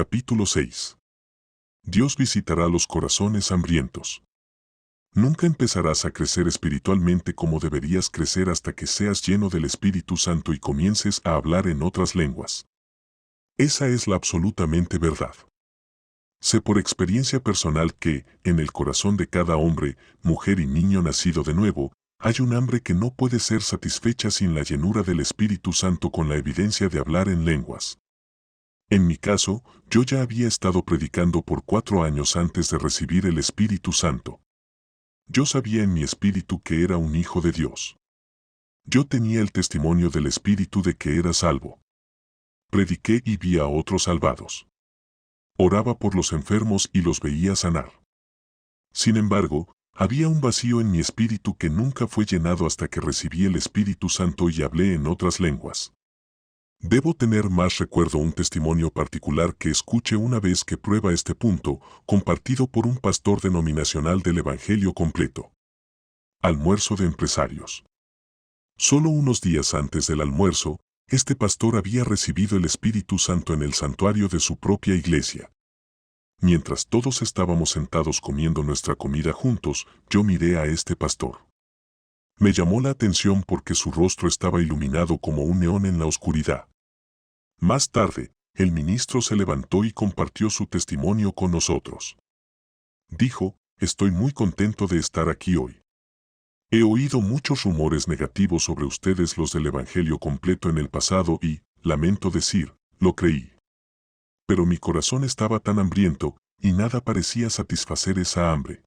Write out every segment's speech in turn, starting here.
Capítulo 6. Dios visitará los corazones hambrientos. Nunca empezarás a crecer espiritualmente como deberías crecer hasta que seas lleno del Espíritu Santo y comiences a hablar en otras lenguas. Esa es la absolutamente verdad. Sé por experiencia personal que, en el corazón de cada hombre, mujer y niño nacido de nuevo, hay un hambre que no puede ser satisfecha sin la llenura del Espíritu Santo con la evidencia de hablar en lenguas. En mi caso, yo ya había estado predicando por 4 años antes de recibir el Espíritu Santo. Yo sabía en mi espíritu que era un hijo de Dios. Yo tenía el testimonio del Espíritu de que era salvo. Prediqué y vi a otros salvados. Oraba por los enfermos y los veía sanar. Sin embargo, había un vacío en mi espíritu que nunca fue llenado hasta que recibí el Espíritu Santo y hablé en otras lenguas. Debo tener más recuerdo un testimonio particular que escuché una vez que prueba este punto, compartido por un pastor denominacional del Evangelio completo. Almuerzo de empresarios. Solo unos días antes del almuerzo, este pastor había recibido el Espíritu Santo en el santuario de su propia iglesia. Mientras todos estábamos sentados comiendo nuestra comida juntos, yo miré a este pastor. Me llamó la atención porque su rostro estaba iluminado como un neón en la oscuridad. Más tarde, el ministro se levantó y compartió su testimonio con nosotros. Dijo, estoy muy contento de estar aquí hoy. He oído muchos rumores negativos sobre ustedes los del Evangelio completo en el pasado y, lamento decir, lo creí. Pero mi corazón estaba tan hambriento, y nada parecía satisfacer esa hambre.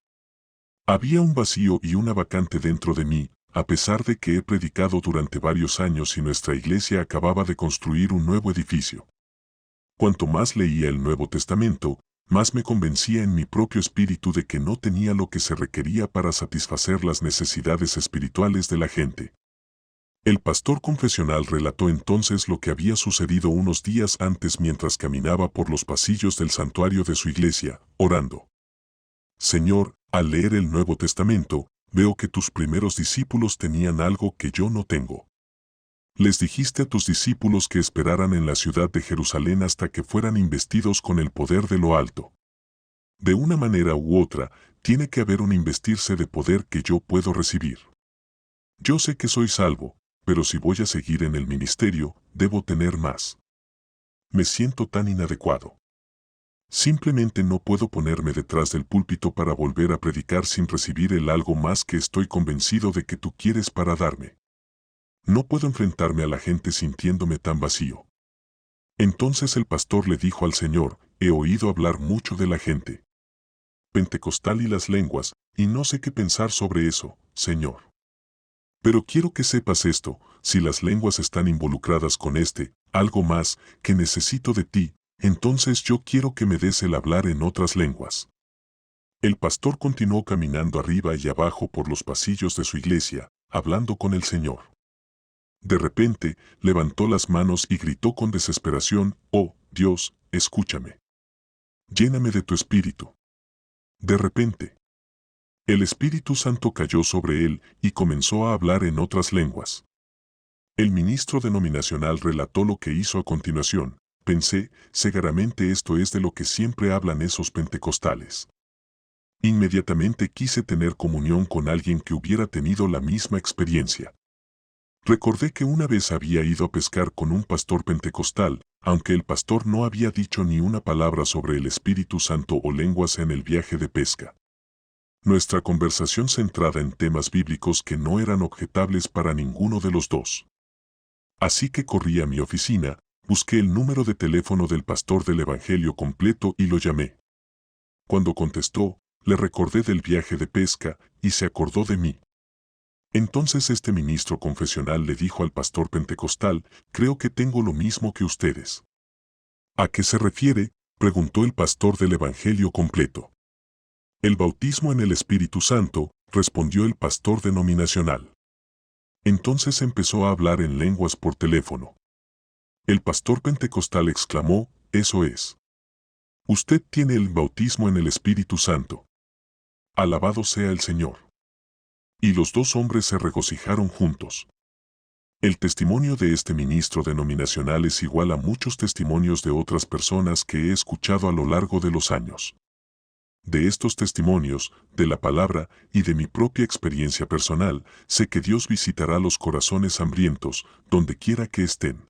Había un vacío y una vacante dentro de mí, a pesar de que he predicado durante varios años y nuestra iglesia acababa de construir un nuevo edificio. Cuanto más leía el Nuevo Testamento, más me convencía en mi propio espíritu de que no tenía lo que se requería para satisfacer las necesidades espirituales de la gente. El pastor confesional relató entonces lo que había sucedido unos días antes mientras caminaba por los pasillos del santuario de su iglesia, orando. Señor, al leer el Nuevo Testamento, veo que tus primeros discípulos tenían algo que yo no tengo. Les dijiste a tus discípulos que esperaran en la ciudad de Jerusalén hasta que fueran investidos con el poder de lo alto. De una manera u otra, tiene que haber un investirse de poder que yo puedo recibir. Yo sé que soy salvo, pero si voy a seguir en el ministerio, debo tener más. Me siento tan inadecuado. Simplemente no puedo ponerme detrás del púlpito para volver a predicar sin recibir el algo más que estoy convencido de que tú quieres para darme. No puedo enfrentarme a la gente sintiéndome tan vacío. Entonces el pastor le dijo al Señor, he oído hablar mucho de la gente pentecostal y las lenguas, y no sé qué pensar sobre eso, Señor. Pero quiero que sepas esto, si las lenguas están involucradas con algo más, que necesito de ti, entonces yo quiero que me des el hablar en otras lenguas. El pastor continuó caminando arriba y abajo por los pasillos de su iglesia, hablando con el Señor. De repente, levantó las manos y gritó con desesperación, «Oh, Dios, escúchame. Lléname de tu espíritu». De repente, el Espíritu Santo cayó sobre él y comenzó a hablar en otras lenguas. El ministro denominacional relató lo que hizo a continuación. Pensé, seguramente esto es de lo que siempre hablan esos pentecostales. Inmediatamente quise tener comunión con alguien que hubiera tenido la misma experiencia. Recordé que una vez había ido a pescar con un pastor pentecostal, aunque el pastor no había dicho ni una palabra sobre el Espíritu Santo o lenguas en el viaje de pesca. Nuestra conversación centrada en temas bíblicos que no eran objetables para ninguno de los dos. Así que corrí a mi oficina, busqué el número de teléfono del pastor del Evangelio completo y lo llamé. Cuando contestó, le recordé del viaje de pesca y se acordó de mí. Entonces este ministro confesional le dijo al pastor pentecostal, creo que tengo lo mismo que ustedes. ¿A qué se refiere?, preguntó el pastor del Evangelio completo. El bautismo en el Espíritu Santo, respondió el pastor denominacional. Entonces empezó a hablar en lenguas por teléfono. El pastor pentecostal exclamó, eso es. Usted tiene el bautismo en el Espíritu Santo. Alabado sea el Señor. Y los dos hombres se regocijaron juntos. El testimonio de este ministro denominacional es igual a muchos testimonios de otras personas que he escuchado a lo largo de los años. De estos testimonios, de la palabra y de mi propia experiencia personal, sé que Dios visitará los corazones hambrientos, donde quiera que estén.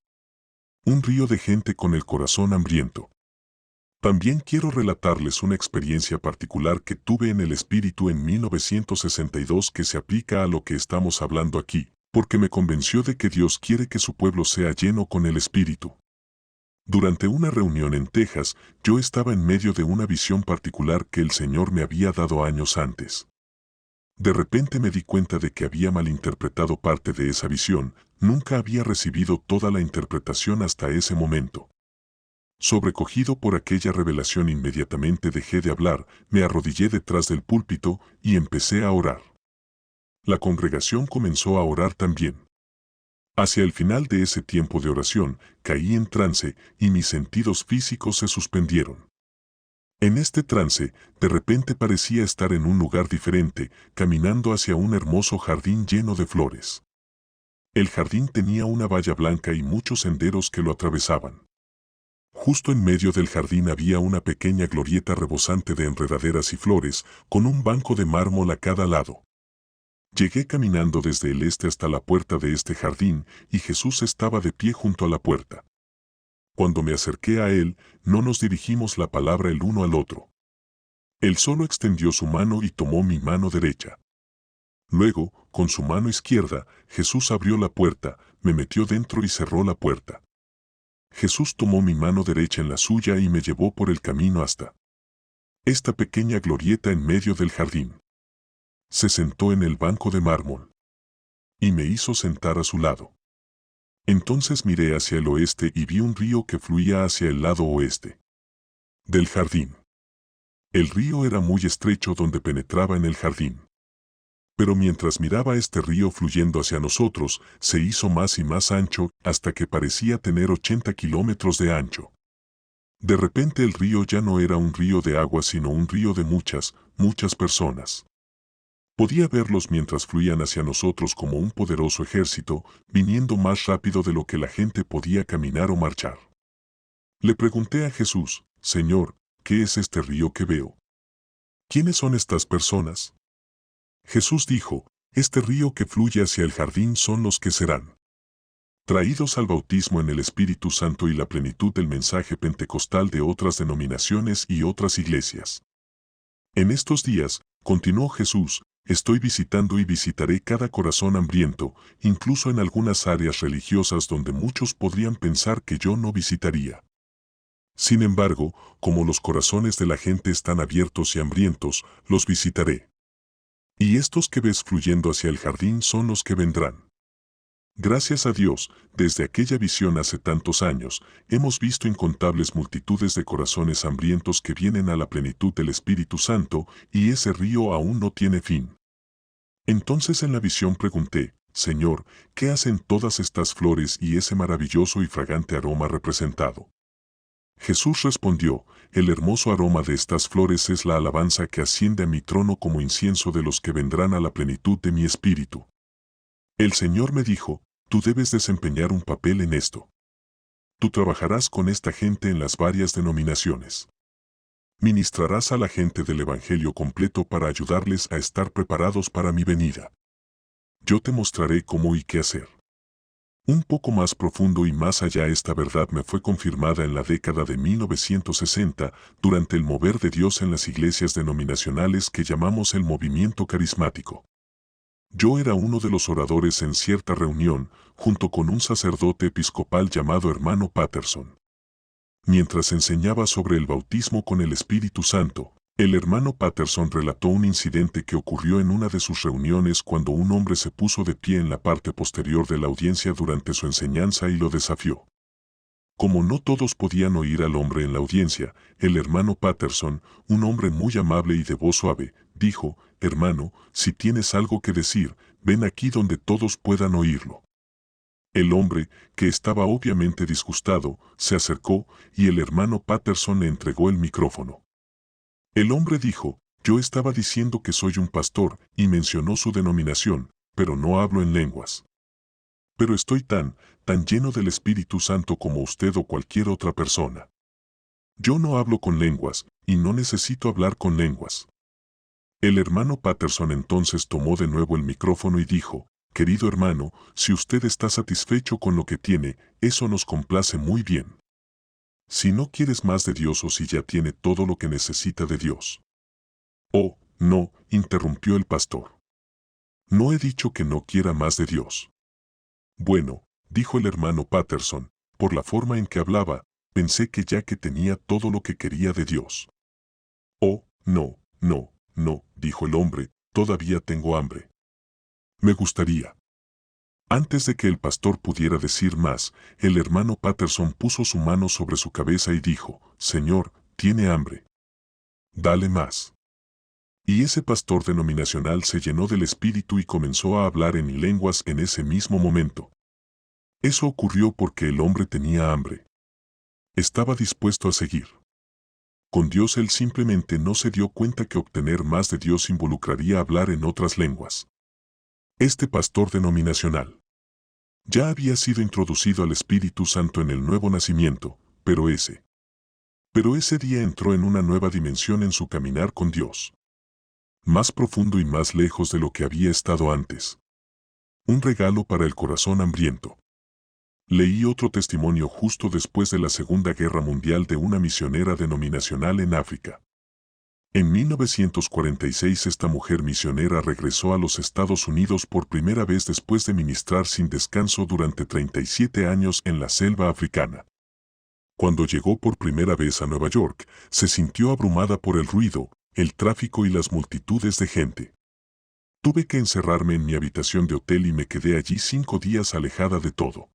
Un río de gente con el corazón hambriento. También quiero relatarles una experiencia particular que tuve en el Espíritu en 1962 que se aplica a lo que estamos hablando aquí, porque me convenció de que Dios quiere que su pueblo sea lleno con el Espíritu. Durante una reunión en Texas, yo estaba en medio de una visión particular que el Señor me había dado años antes. De repente me di cuenta de que había malinterpretado parte de esa visión, nunca había recibido toda la interpretación hasta ese momento. Sobrecogido por aquella revelación inmediatamente dejé de hablar, me arrodillé detrás del púlpito y empecé a orar. La congregación comenzó a orar también. Hacia el final de ese tiempo de oración, caí en trance y mis sentidos físicos se suspendieron. En este trance, de repente parecía estar en un lugar diferente, caminando hacia un hermoso jardín lleno de flores. El jardín tenía una valla blanca y muchos senderos que lo atravesaban. Justo en medio del jardín había una pequeña glorieta rebosante de enredaderas y flores, con un banco de mármol a cada lado. Llegué caminando desde el este hasta la puerta de este jardín, y Jesús estaba de pie junto a la puerta. Cuando me acerqué a él, no nos dirigimos la palabra el uno al otro. Él solo extendió su mano y tomó mi mano derecha. Luego, con su mano izquierda, Jesús abrió la puerta, me metió dentro y cerró la puerta. Jesús tomó mi mano derecha en la suya y me llevó por el camino hasta esta pequeña glorieta en medio del jardín. Se sentó en el banco de mármol y me hizo sentar a su lado. Entonces miré hacia el oeste y vi un río que fluía hacia el lado oeste del jardín. El río era muy estrecho donde penetraba en el jardín. Pero mientras miraba este río fluyendo hacia nosotros, se hizo más y más ancho hasta que parecía tener 80 kilómetros de ancho. De repente el río ya no era un río de agua sino un río de muchas, muchas personas. Podía verlos mientras fluían hacia nosotros como un poderoso ejército, viniendo más rápido de lo que la gente podía caminar o marchar. Le pregunté a Jesús, Señor, ¿qué es este río que veo? ¿Quiénes son estas personas? Jesús dijo, este río que fluye hacia el jardín son los que serán traídos al bautismo en el Espíritu Santo y la plenitud del mensaje pentecostal de otras denominaciones y otras iglesias. En estos días, continuó Jesús, estoy visitando y visitaré cada corazón hambriento, incluso en algunas áreas religiosas donde muchos podrían pensar que yo no visitaría. Sin embargo, como los corazones de la gente están abiertos y hambrientos, los visitaré. Y estos que ves fluyendo hacia el jardín son los que vendrán. Gracias a Dios, desde aquella visión hace tantos años, hemos visto incontables multitudes de corazones hambrientos que vienen a la plenitud del Espíritu Santo, y ese río aún no tiene fin. Entonces en la visión pregunté, Señor, ¿qué hacen todas estas flores y ese maravilloso y fragante aroma representado? Jesús respondió, el hermoso aroma de estas flores es la alabanza que asciende a mi trono como incienso de los que vendrán a la plenitud de mi espíritu. El Señor me dijo, tú debes desempeñar un papel en esto. Tú trabajarás con esta gente en las varias denominaciones. Ministrarás a la gente del Evangelio completo para ayudarles a estar preparados para mi venida. Yo te mostraré cómo y qué hacer. Un poco más profundo y más allá esta verdad me fue confirmada en la década de 1960 durante el mover de Dios en las iglesias denominacionales que llamamos el movimiento carismático. Yo era uno de los oradores en cierta reunión, junto con un sacerdote episcopal llamado hermano Patterson. Mientras enseñaba sobre el bautismo con el Espíritu Santo, el hermano Patterson relató un incidente que ocurrió en una de sus reuniones cuando un hombre se puso de pie en la parte posterior de la audiencia durante su enseñanza y lo desafió. Como no todos podían oír al hombre en la audiencia, el hermano Patterson, un hombre muy amable y de voz suave, dijo, hermano, si tienes algo que decir, ven aquí donde todos puedan oírlo. El hombre, que estaba obviamente disgustado, se acercó y el hermano Patterson le entregó el micrófono. El hombre dijo, yo estaba diciendo que soy un pastor y mencionó su denominación, pero no hablo en lenguas. Pero estoy tan lleno del Espíritu Santo como usted o cualquier otra persona. Yo no hablo con lenguas, y no necesito hablar con lenguas. El hermano Patterson entonces tomó de nuevo el micrófono y dijo, querido hermano, si usted está satisfecho con lo que tiene, eso nos complace muy bien. Si no quieres más de Dios o si ya tiene todo lo que necesita de Dios. Oh, no, interrumpió el pastor. No he dicho que no quiera más de Dios. Bueno, dijo el hermano Patterson, por la forma en que hablaba, pensé que ya que tenía todo lo que quería de Dios. Oh, no, dijo el hombre, todavía tengo hambre. Me gustaría. Antes de que el pastor pudiera decir más, el hermano Patterson puso su mano sobre su cabeza y dijo, Señor, tiene hambre. Dale más. Y ese pastor denominacional se llenó del Espíritu y comenzó a hablar en lenguas en ese mismo momento. Eso ocurrió porque el hombre tenía hambre. Estaba dispuesto a seguir. Con Dios él simplemente no se dio cuenta que obtener más de Dios involucraría hablar en otras lenguas. Este pastor denominacional ya había sido introducido al Espíritu Santo en el nuevo nacimiento, pero ese día entró en una nueva dimensión en su caminar con Dios. Más profundo y más lejos de lo que había estado antes. Un regalo para el corazón hambriento. Leí otro testimonio justo después de la Segunda Guerra Mundial de una misionera denominacional en África. En 1946 esta mujer misionera regresó a los Estados Unidos por primera vez después de ministrar sin descanso durante 37 años en la selva africana. Cuando llegó por primera vez a Nueva York, se sintió abrumada por el ruido, el tráfico y las multitudes de gente. Tuve que encerrarme en mi habitación de hotel y me quedé allí 5 días alejada de todo.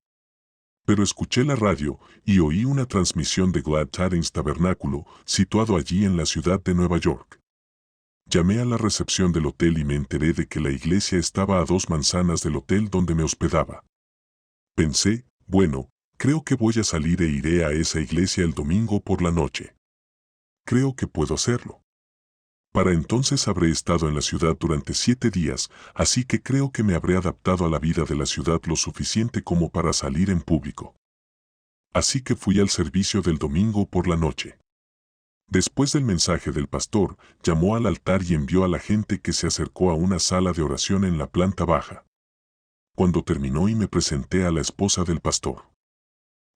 Pero escuché la radio y oí una transmisión de Glad Tidings Tabernáculo, situado allí en la ciudad de Nueva York. Llamé a la recepción del hotel y me enteré de que la iglesia estaba a 2 manzanas del hotel donde me hospedaba. Pensé, bueno, creo que voy a salir e iré a esa iglesia el domingo por la noche. Creo que puedo hacerlo. Para entonces habré estado en la ciudad durante 7 días, así que creo que me habré adaptado a la vida de la ciudad lo suficiente como para salir en público. Así que fui al servicio del domingo por la noche. Después del mensaje del pastor, llamó al altar y envió a la gente que se acercó a una sala de oración en la planta baja. Cuando terminó y me presenté a la esposa del pastor.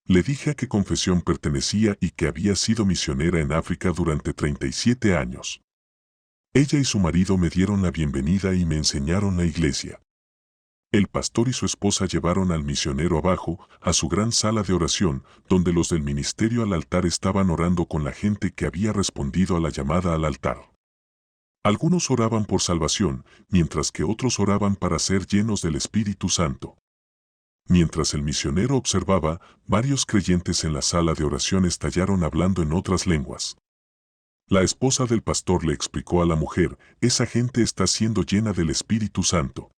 Le dije a qué confesión pertenecía y que había sido misionera en África durante 37 años. Ella y su marido me dieron la bienvenida y me enseñaron la iglesia. El pastor y su esposa llevaron al misionero abajo, a su gran sala de oración, donde los del ministerio al altar estaban orando con la gente que había respondido a la llamada al altar. Algunos oraban por salvación, mientras que otros oraban para ser llenos del Espíritu Santo. Mientras el misionero observaba, varios creyentes en la sala de oración estallaron hablando en otras lenguas. La esposa del pastor le explicó a la mujer, esa gente está siendo llena del Espíritu Santo.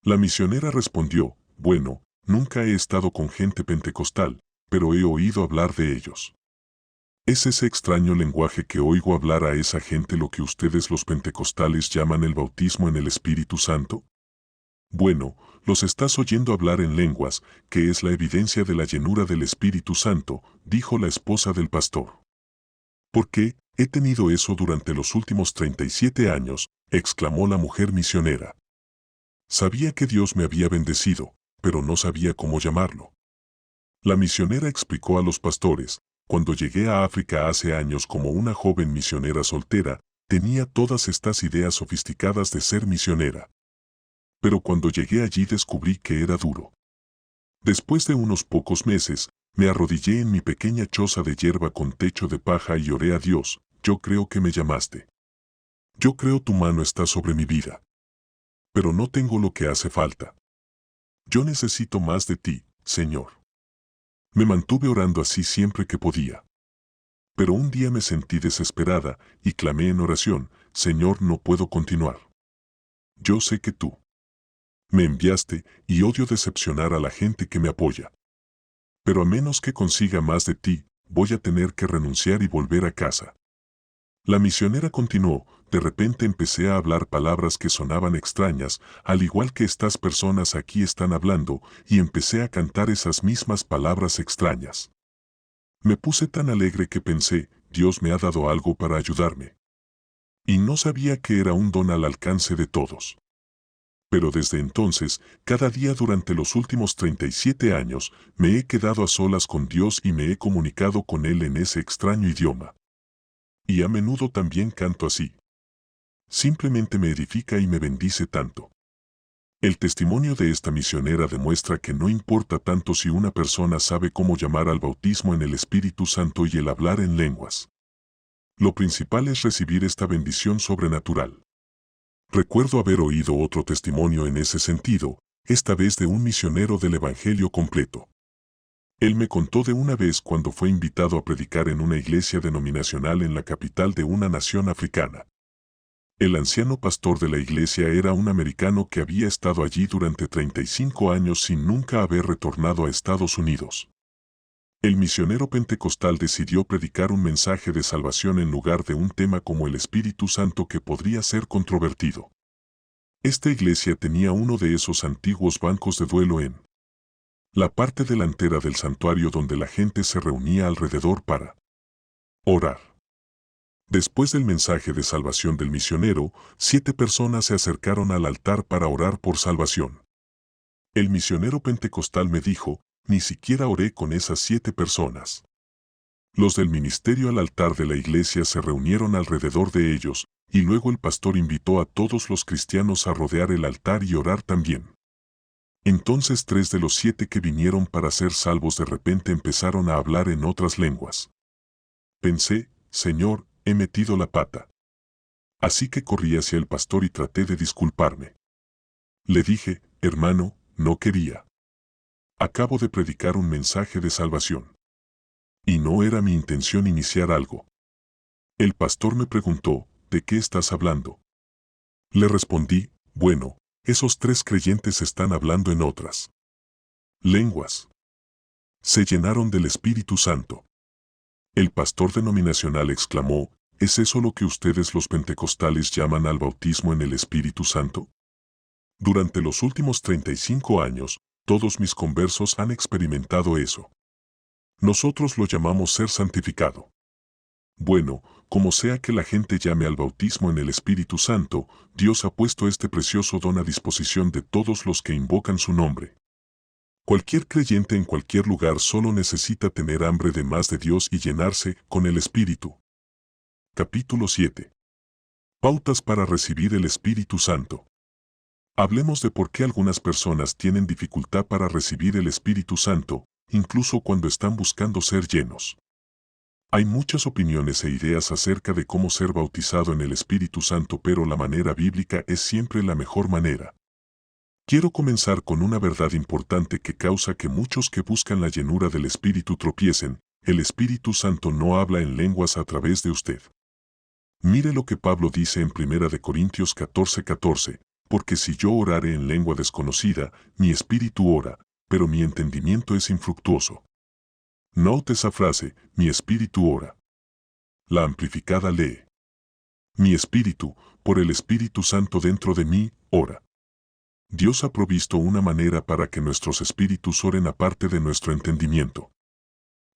La misionera respondió, bueno, nunca he estado con gente pentecostal, pero he oído hablar de ellos. ¿Es ese extraño lenguaje que oigo hablar a esa gente lo que ustedes los pentecostales llaman el bautismo en el Espíritu Santo? Bueno, los estás oyendo hablar en lenguas, que es la evidencia de la llenura del Espíritu Santo, dijo la esposa del pastor. ¿Por qué? He tenido eso durante los últimos 37 años, exclamó la mujer misionera. Sabía que Dios me había bendecido, pero no sabía cómo llamarlo. La misionera explicó a los pastores, cuando llegué a África hace años como una joven misionera soltera, tenía todas estas ideas sofisticadas de ser misionera. Pero cuando llegué allí descubrí que era duro. Después de unos pocos meses, me arrodillé en mi pequeña choza de hierba con techo de paja y oré a Dios, yo creo que me llamaste. Yo creo tu mano está sobre mi vida. Pero no tengo lo que hace falta. Yo necesito más de ti, Señor. Me mantuve orando así siempre que podía. Pero un día me sentí desesperada y clamé en oración, Señor, no puedo continuar. Yo sé que tú me enviaste y odio decepcionar a la gente que me apoya. Pero a menos que consiga más de ti, voy a tener que renunciar y volver a casa. La misionera continuó, de repente empecé a hablar palabras que sonaban extrañas, al igual que estas personas aquí están hablando, y empecé a cantar esas mismas palabras extrañas. Me puse tan alegre que pensé, Dios me ha dado algo para ayudarme. Y no sabía que era un don al alcance de todos. Pero desde entonces, cada día durante los últimos 37 años, me he quedado a solas con Dios y me he comunicado con Él en ese extraño idioma. Y a menudo también canto así. Simplemente me edifica y me bendice tanto. El testimonio de esta misionera demuestra que no importa tanto si una persona sabe cómo llamar al bautismo en el Espíritu Santo y el hablar en lenguas. Lo principal es recibir esta bendición sobrenatural. Recuerdo haber oído otro testimonio en ese sentido, esta vez de un misionero del Evangelio completo. Él me contó de una vez cuando fue invitado a predicar en una iglesia denominacional en la capital de una nación africana. El anciano pastor de la iglesia era un americano que había estado allí durante 35 años sin nunca haber retornado a Estados Unidos. El misionero pentecostal decidió predicar un mensaje de salvación en lugar de un tema como el Espíritu Santo que podría ser controvertido. Esta iglesia tenía uno de esos antiguos bancos de duelo en la parte delantera del santuario donde la gente se reunía alrededor para orar. Después del mensaje de salvación del misionero, 7 personas se acercaron al altar para orar por salvación. El misionero pentecostal me dijo, ni siquiera oré con esas 7 personas. Los del ministerio al altar de la iglesia se reunieron alrededor de ellos, y luego el pastor invitó a todos los cristianos a rodear el altar y orar también. Entonces 3 de los 7 que vinieron para ser salvos de repente empezaron a hablar en otras lenguas. Pensé, Señor, he metido la pata. Así que corrí hacia el pastor y traté de disculparme. Le dije, hermano, no quería. Acabo de predicar un mensaje de salvación. Y no era mi intención iniciar algo. El pastor me preguntó, ¿de qué estás hablando? Le respondí, bueno, esos 3 creyentes están hablando en otras lenguas. Se llenaron del Espíritu Santo. El pastor denominacional exclamó, ¿es eso lo que ustedes los pentecostales llaman al bautismo en el Espíritu Santo? Durante los últimos 35 años, todos mis conversos han experimentado eso. Nosotros lo llamamos ser santificado. Bueno, como sea que la gente llame al bautismo en el Espíritu Santo, Dios ha puesto este precioso don a disposición de todos los que invocan su nombre. Cualquier creyente en cualquier lugar solo necesita tener hambre de más de Dios y llenarse con el Espíritu. Capítulo 7. Pautas para recibir el Espíritu Santo. Hablemos de por qué algunas personas tienen dificultad para recibir el Espíritu Santo, incluso cuando están buscando ser llenos. Hay muchas opiniones e ideas acerca de cómo ser bautizado en el Espíritu Santo, pero la manera bíblica es siempre la mejor manera. Quiero comenzar con una verdad importante que causa que muchos que buscan la llenura del Espíritu tropiecen: el Espíritu Santo no habla en lenguas a través de usted. Mire lo que Pablo dice en 1 Corintios 14:14, porque si yo orare en lengua desconocida, mi espíritu ora, pero mi entendimiento es infructuoso. Note esa frase, mi espíritu ora. La amplificada lee: mi espíritu, por el Espíritu Santo dentro de mí, ora. Dios ha provisto una manera para que nuestros espíritus oren aparte de nuestro entendimiento.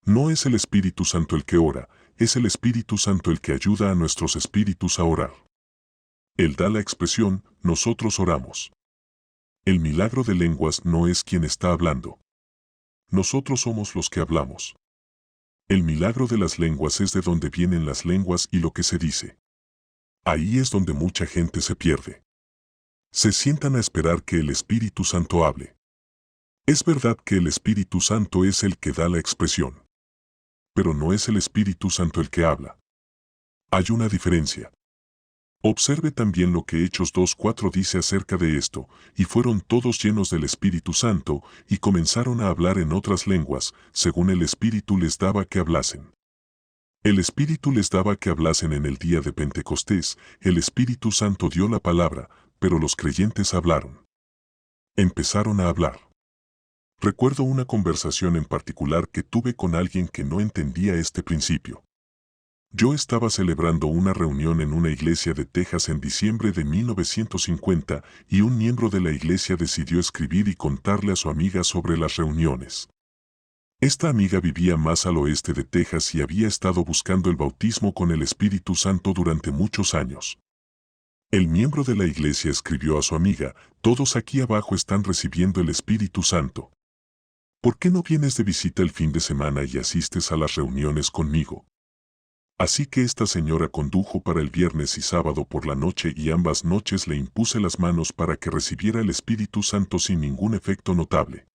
No es el Espíritu Santo el que ora, es el Espíritu Santo el que ayuda a nuestros espíritus a orar. Él da la expresión, nosotros oramos. El milagro de lenguas no es quien está hablando. Nosotros somos los que hablamos. El milagro de las lenguas es de donde vienen las lenguas y lo que se dice. Ahí es donde mucha gente se pierde. Se sientan a esperar que el Espíritu Santo hable. Es verdad que el Espíritu Santo es el que da la expresión. Pero no es el Espíritu Santo el que habla. Hay una diferencia. Observe también lo que Hechos 2:4 dice acerca de esto, y fueron todos llenos del Espíritu Santo, y comenzaron a hablar en otras lenguas, según el Espíritu les daba que hablasen. El Espíritu les daba que hablasen en el día de Pentecostés, el Espíritu Santo dio la palabra, pero los creyentes hablaron. Empezaron a hablar. Recuerdo una conversación en particular que tuve con alguien que no entendía este principio. Yo estaba celebrando una reunión en una iglesia de Texas en diciembre de 1950 y un miembro de la iglesia decidió escribir y contarle a su amiga sobre las reuniones. Esta amiga vivía más al oeste de Texas y había estado buscando el bautismo con el Espíritu Santo durante muchos años. El miembro de la iglesia escribió a su amiga: todos aquí abajo están recibiendo el Espíritu Santo. ¿Por qué no vienes de visita el fin de semana y asistes a las reuniones conmigo? Así que esta señora condujo para el viernes y sábado por la noche y ambas noches le impuse las manos para que recibiera el Espíritu Santo sin ningún efecto notable.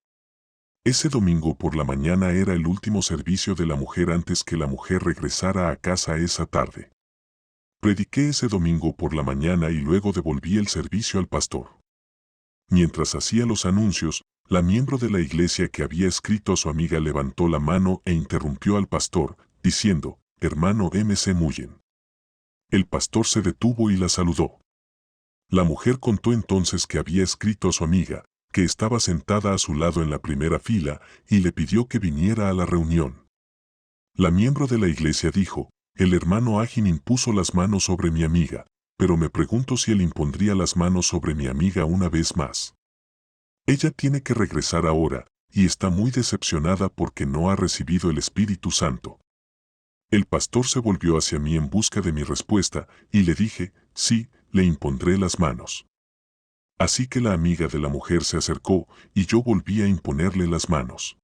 Ese domingo por la mañana era el último servicio de la mujer antes que la mujer regresara a casa esa tarde. Prediqué ese domingo por la mañana y luego devolví el servicio al pastor. Mientras hacía los anuncios, la miembro de la iglesia que había escrito a su amiga levantó la mano e interrumpió al pastor, diciendo: «Hermano M.C. Mullen». El pastor se detuvo y la saludó. La mujer contó entonces que había escrito a su amiga, que estaba sentada a su lado en la primera fila, y le pidió que viniera a la reunión. La miembro de la iglesia dijo: «El hermano Agin impuso las manos sobre mi amiga, pero me pregunto si él impondría las manos sobre mi amiga una vez más. Ella tiene que regresar ahora, y está muy decepcionada porque no ha recibido el Espíritu Santo». El pastor se volvió hacia mí en busca de mi respuesta, y le dije: «Sí, le impondré las manos». Así que la amiga de la mujer se acercó, y yo volví a imponerle las manos.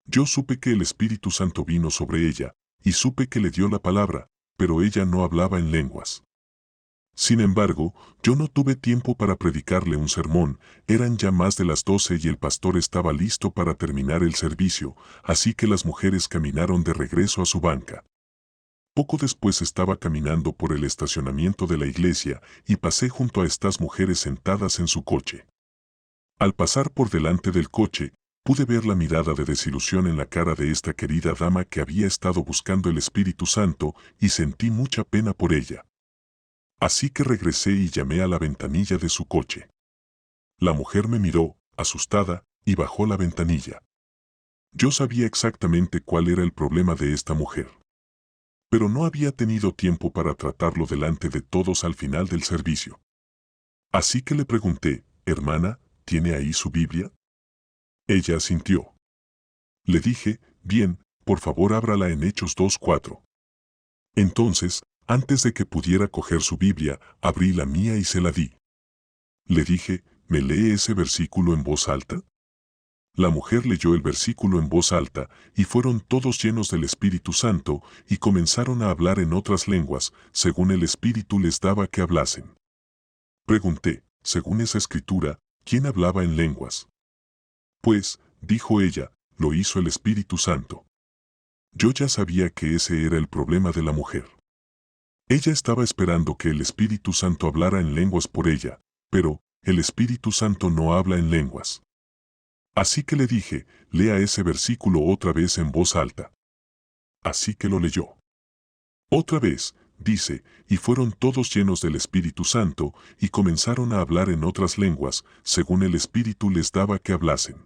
Yo supe que el Espíritu Santo vino sobre ella, y supe que le dio la palabra, pero ella no hablaba en lenguas. Sin embargo, yo no tuve tiempo para predicarle un sermón, eran ya más de las 12 y el pastor estaba listo para terminar el servicio, así que las mujeres caminaron de regreso a su banca. Poco después estaba caminando por el estacionamiento de la iglesia y pasé junto a estas mujeres sentadas en su coche. Al pasar por delante del coche, pude ver la mirada de desilusión en la cara de esta querida dama que había estado buscando el Espíritu Santo y sentí mucha pena por ella. Así que regresé y llamé a la ventanilla de su coche. La mujer me miró, asustada, y bajó la ventanilla. Yo sabía exactamente cuál era el problema de esta mujer. Pero no había tenido tiempo para tratarlo delante de todos al final del servicio. Así que le pregunté: «Hermana, ¿tiene ahí su Biblia?». Ella asintió. Le dije: «Bien, por favor ábrala en Hechos 2:4». Entonces, antes de que pudiera coger su Biblia, abrí la mía y se la di. Le dije: «¿Me lee ese versículo en voz alta?». La mujer leyó el versículo en voz alta, y fueron todos llenos del Espíritu Santo, y comenzaron a hablar en otras lenguas, según el Espíritu les daba que hablasen. Pregunté: «Según esa escritura, ¿quién hablaba en lenguas?». «Pues», dijo ella, «lo hizo el Espíritu Santo». Yo ya sabía que ese era el problema de la mujer. Ella estaba esperando que el Espíritu Santo hablara en lenguas por ella, pero el Espíritu Santo no habla en lenguas. Así que le dije: «Lea ese versículo otra vez en voz alta». Así que lo leyó. Otra vez, dice: «Y fueron todos llenos del Espíritu Santo, y comenzaron a hablar en otras lenguas, según el Espíritu les daba que hablasen».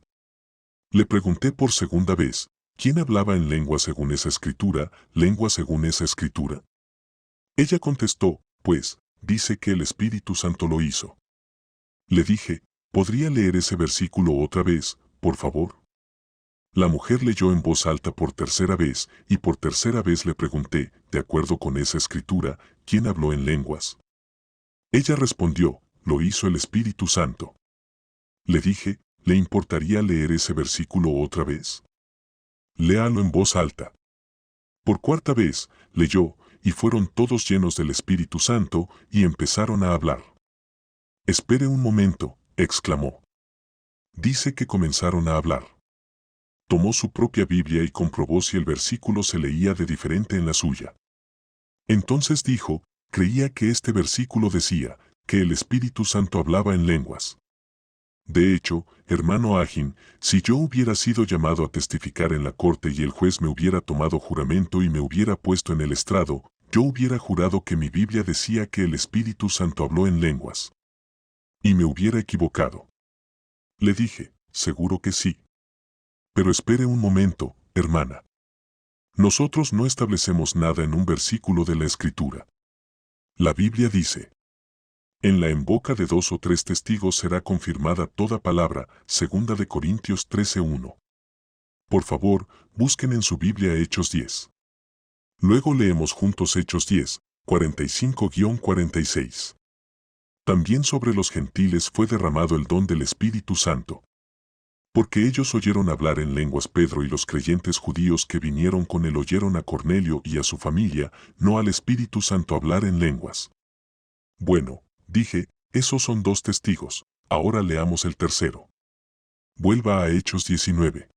Le pregunté por segunda vez: «¿Quién hablaba en lengua según esa escritura, lengua según esa escritura?». Ella contestó: «Pues, dice que el Espíritu Santo lo hizo». Le dije: «¿Podría leer ese versículo otra vez, por favor?». La mujer leyó en voz alta por tercera vez, y por tercera vez le pregunté, de acuerdo con esa escritura, ¿quién habló en lenguas? Ella respondió: «Lo hizo el Espíritu Santo». Le dije: «¿Le importaría leer ese versículo otra vez?». «Léalo en voz alta». Por cuarta vez, leyó: «Y fueron todos llenos del Espíritu Santo, y empezaron a hablar». «Espere un momento», exclamó. «Dice que comenzaron a hablar». Tomó su propia Biblia y comprobó si el versículo se leía de diferente en la suya. Entonces dijo: «Creía que este versículo decía que el Espíritu Santo hablaba en lenguas». De hecho, hermano Agin, si yo hubiera sido llamado a testificar en la corte y el juez me hubiera tomado juramento y me hubiera puesto en el estrado, yo hubiera jurado que mi Biblia decía que el Espíritu Santo habló en lenguas. Y me hubiera equivocado. Le dije: «Seguro que sí». «Pero espere un momento, hermana. Nosotros no establecemos nada en un versículo de la Escritura. La Biblia dice: en boca de 2 o 3 testigos será confirmada toda palabra, 2 de Corintios 13:1. Por favor, busquen en su Biblia Hechos 10. Luego leemos juntos Hechos 10, 45-46. También sobre los gentiles fue derramado el don del Espíritu Santo. Porque ellos oyeron hablar en lenguas. Pedro y los creyentes judíos que vinieron con él oyeron a Cornelio y a su familia, no al Espíritu Santo, hablar en lenguas. Bueno, dije, esos son 2 testigos, ahora leamos el tercero. Vuelva a Hechos 19.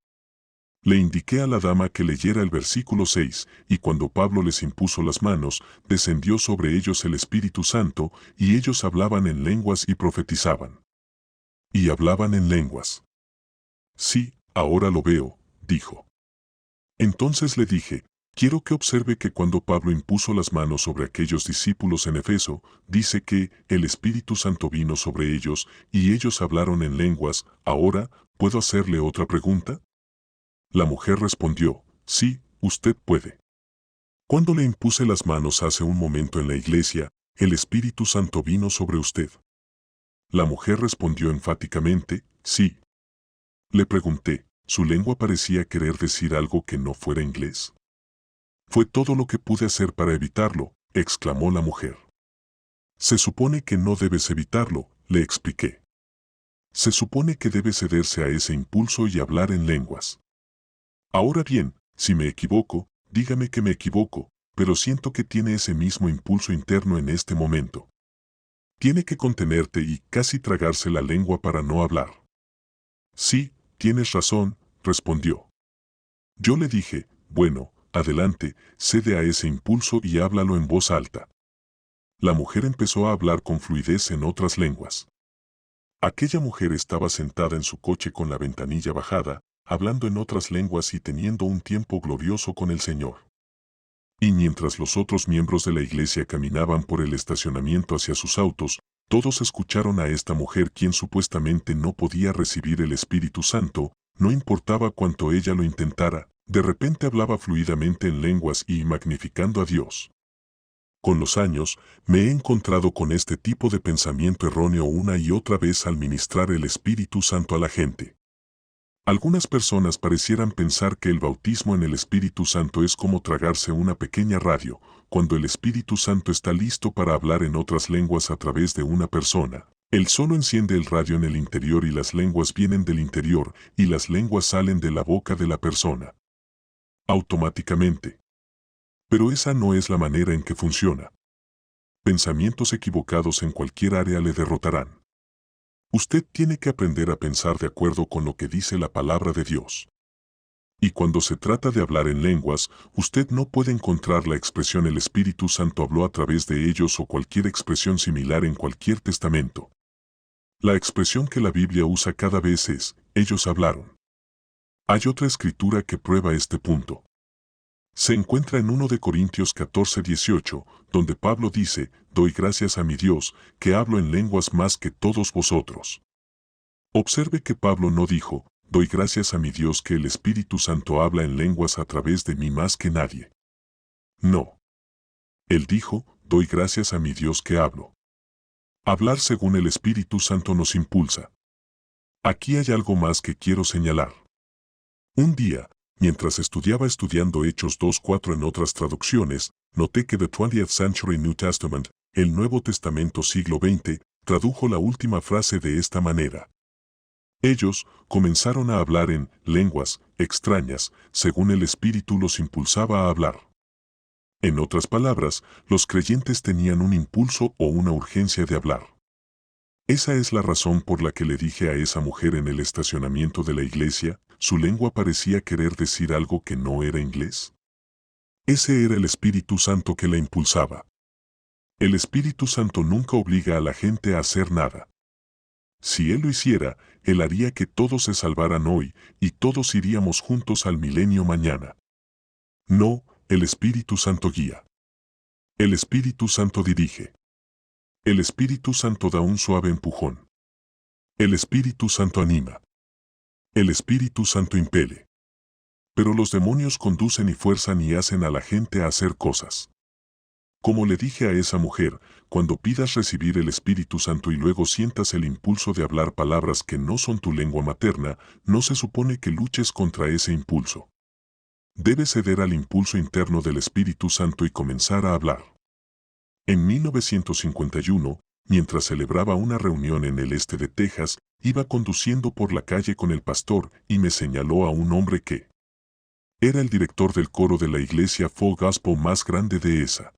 Le indiqué a la dama que leyera el versículo 6, y cuando Pablo les impuso las manos, descendió sobre ellos el Espíritu Santo, y ellos hablaban en lenguas y profetizaban. Y hablaban en lenguas. Sí, ahora lo veo, dijo. Entonces le dije, quiero que observe que cuando Pablo impuso las manos sobre aquellos discípulos en Efeso, dice que el Espíritu Santo vino sobre ellos, y ellos hablaron en lenguas. Ahora, ¿puedo hacerle otra pregunta? La mujer respondió, sí, usted puede. Cuando le impuse las manos hace un momento en la iglesia, el Espíritu Santo vino sobre usted. La mujer respondió enfáticamente, sí. Le pregunté, ¿su lengua parecía querer decir algo que no fuera inglés? Fue todo lo que pude hacer para evitarlo, exclamó la mujer. Se supone que no debes evitarlo, le expliqué. Se supone que debe cederse a ese impulso y hablar en lenguas. Ahora bien, si me equivoco, dígame que me equivoco, pero siento que tiene ese mismo impulso interno en este momento. Tiene que contenerte y casi tragarse la lengua para no hablar. Sí, tienes razón, respondió. Yo le dije, bueno, adelante, cede a ese impulso y háblalo en voz alta. La mujer empezó a hablar con fluidez en otras lenguas. Aquella mujer estaba sentada en su coche con la ventanilla bajada, hablando en otras lenguas y teniendo un tiempo glorioso con el Señor. Y mientras los otros miembros de la iglesia caminaban por el estacionamiento hacia sus autos, todos escucharon a esta mujer, quien supuestamente no podía recibir el Espíritu Santo, no importaba cuánto ella lo intentara, de repente hablaba fluidamente en lenguas y magnificando a Dios. Con los años, me he encontrado con este tipo de pensamiento erróneo una y otra vez al ministrar el Espíritu Santo a la gente. Algunas personas parecieran pensar que el bautismo en el Espíritu Santo es como tragarse una pequeña radio. Cuando el Espíritu Santo está listo para hablar en otras lenguas a través de una persona, él solo enciende el radio en el interior y las lenguas vienen del interior y las lenguas salen de la boca de la persona. Automáticamente. Pero esa no es la manera en que funciona. Pensamientos equivocados en cualquier área le derrotarán. Usted tiene que aprender a pensar de acuerdo con lo que dice la palabra de Dios. Y cuando se trata de hablar en lenguas, usted no puede encontrar la expresión el Espíritu Santo habló a través de ellos o cualquier expresión similar en cualquier testamento. La expresión que la Biblia usa cada vez es, ellos hablaron. Hay otra escritura que prueba este punto. Se encuentra en 1 de Corintios 14:18, donde Pablo dice, doy gracias a mi Dios, que hablo en lenguas más que todos vosotros. Observe que Pablo no dijo, doy gracias a mi Dios que el Espíritu Santo habla en lenguas a través de mí más que nadie. No. Él dijo, doy gracias a mi Dios que hablo. Hablar según el Espíritu Santo nos impulsa. Aquí hay algo más que quiero señalar. Un día, mientras estudiando Hechos 2:4 en otras traducciones, noté que The 20th Century New Testament, el Nuevo Testamento siglo XX, tradujo la última frase de esta manera. Ellos comenzaron a hablar en lenguas extrañas, según el Espíritu los impulsaba a hablar. En otras palabras, los creyentes tenían un impulso o una urgencia de hablar. Esa es la razón por la que le dije a esa mujer en el estacionamiento de la iglesia, su lengua parecía querer decir algo que no era inglés. Ese era el Espíritu Santo que la impulsaba. El Espíritu Santo nunca obliga a la gente a hacer nada. Si Él lo hiciera, Él haría que todos se salvaran hoy y todos iríamos juntos al milenio mañana. No, el Espíritu Santo guía. El Espíritu Santo dirige. El Espíritu Santo da un suave empujón. El Espíritu Santo anima. El Espíritu Santo impele. Pero los demonios conducen y fuerzan y hacen a la gente a hacer cosas. Como le dije a esa mujer, cuando pidas recibir el Espíritu Santo y luego sientas el impulso de hablar palabras que no son tu lengua materna, no se supone que luches contra ese impulso. Debes ceder al impulso interno del Espíritu Santo y comenzar a hablar. En 1951, mientras celebraba una reunión en el este de Texas, iba conduciendo por la calle con el pastor y me señaló a un hombre que era el director del coro de la iglesia Full Gospel más grande de esa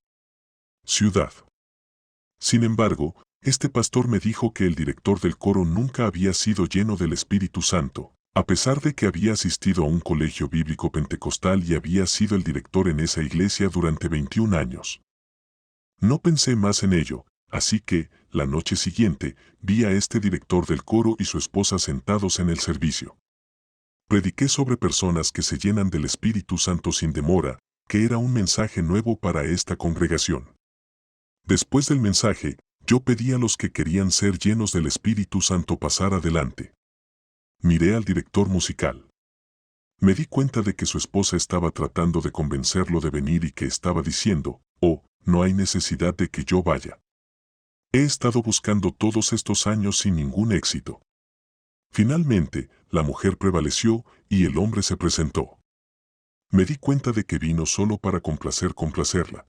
ciudad. Sin embargo, este pastor me dijo que el director del coro nunca había sido lleno del Espíritu Santo, a pesar de que había asistido a un colegio bíblico pentecostal y había sido el director en esa iglesia durante 21 años. No pensé más en ello, así que, la noche siguiente, vi a este director del coro y su esposa sentados en el servicio. Prediqué sobre personas que se llenan del Espíritu Santo sin demora, que era un mensaje nuevo para esta congregación. Después del mensaje, yo pedí a los que querían ser llenos del Espíritu Santo pasar adelante. Miré al director musical. Me di cuenta de que su esposa estaba tratando de convencerlo de venir y que estaba diciendo, «Oh, no hay necesidad de que yo vaya. He estado buscando todos estos años sin ningún éxito». Finalmente, la mujer prevaleció y el hombre se presentó. Me di cuenta de que vino solo para complacerla.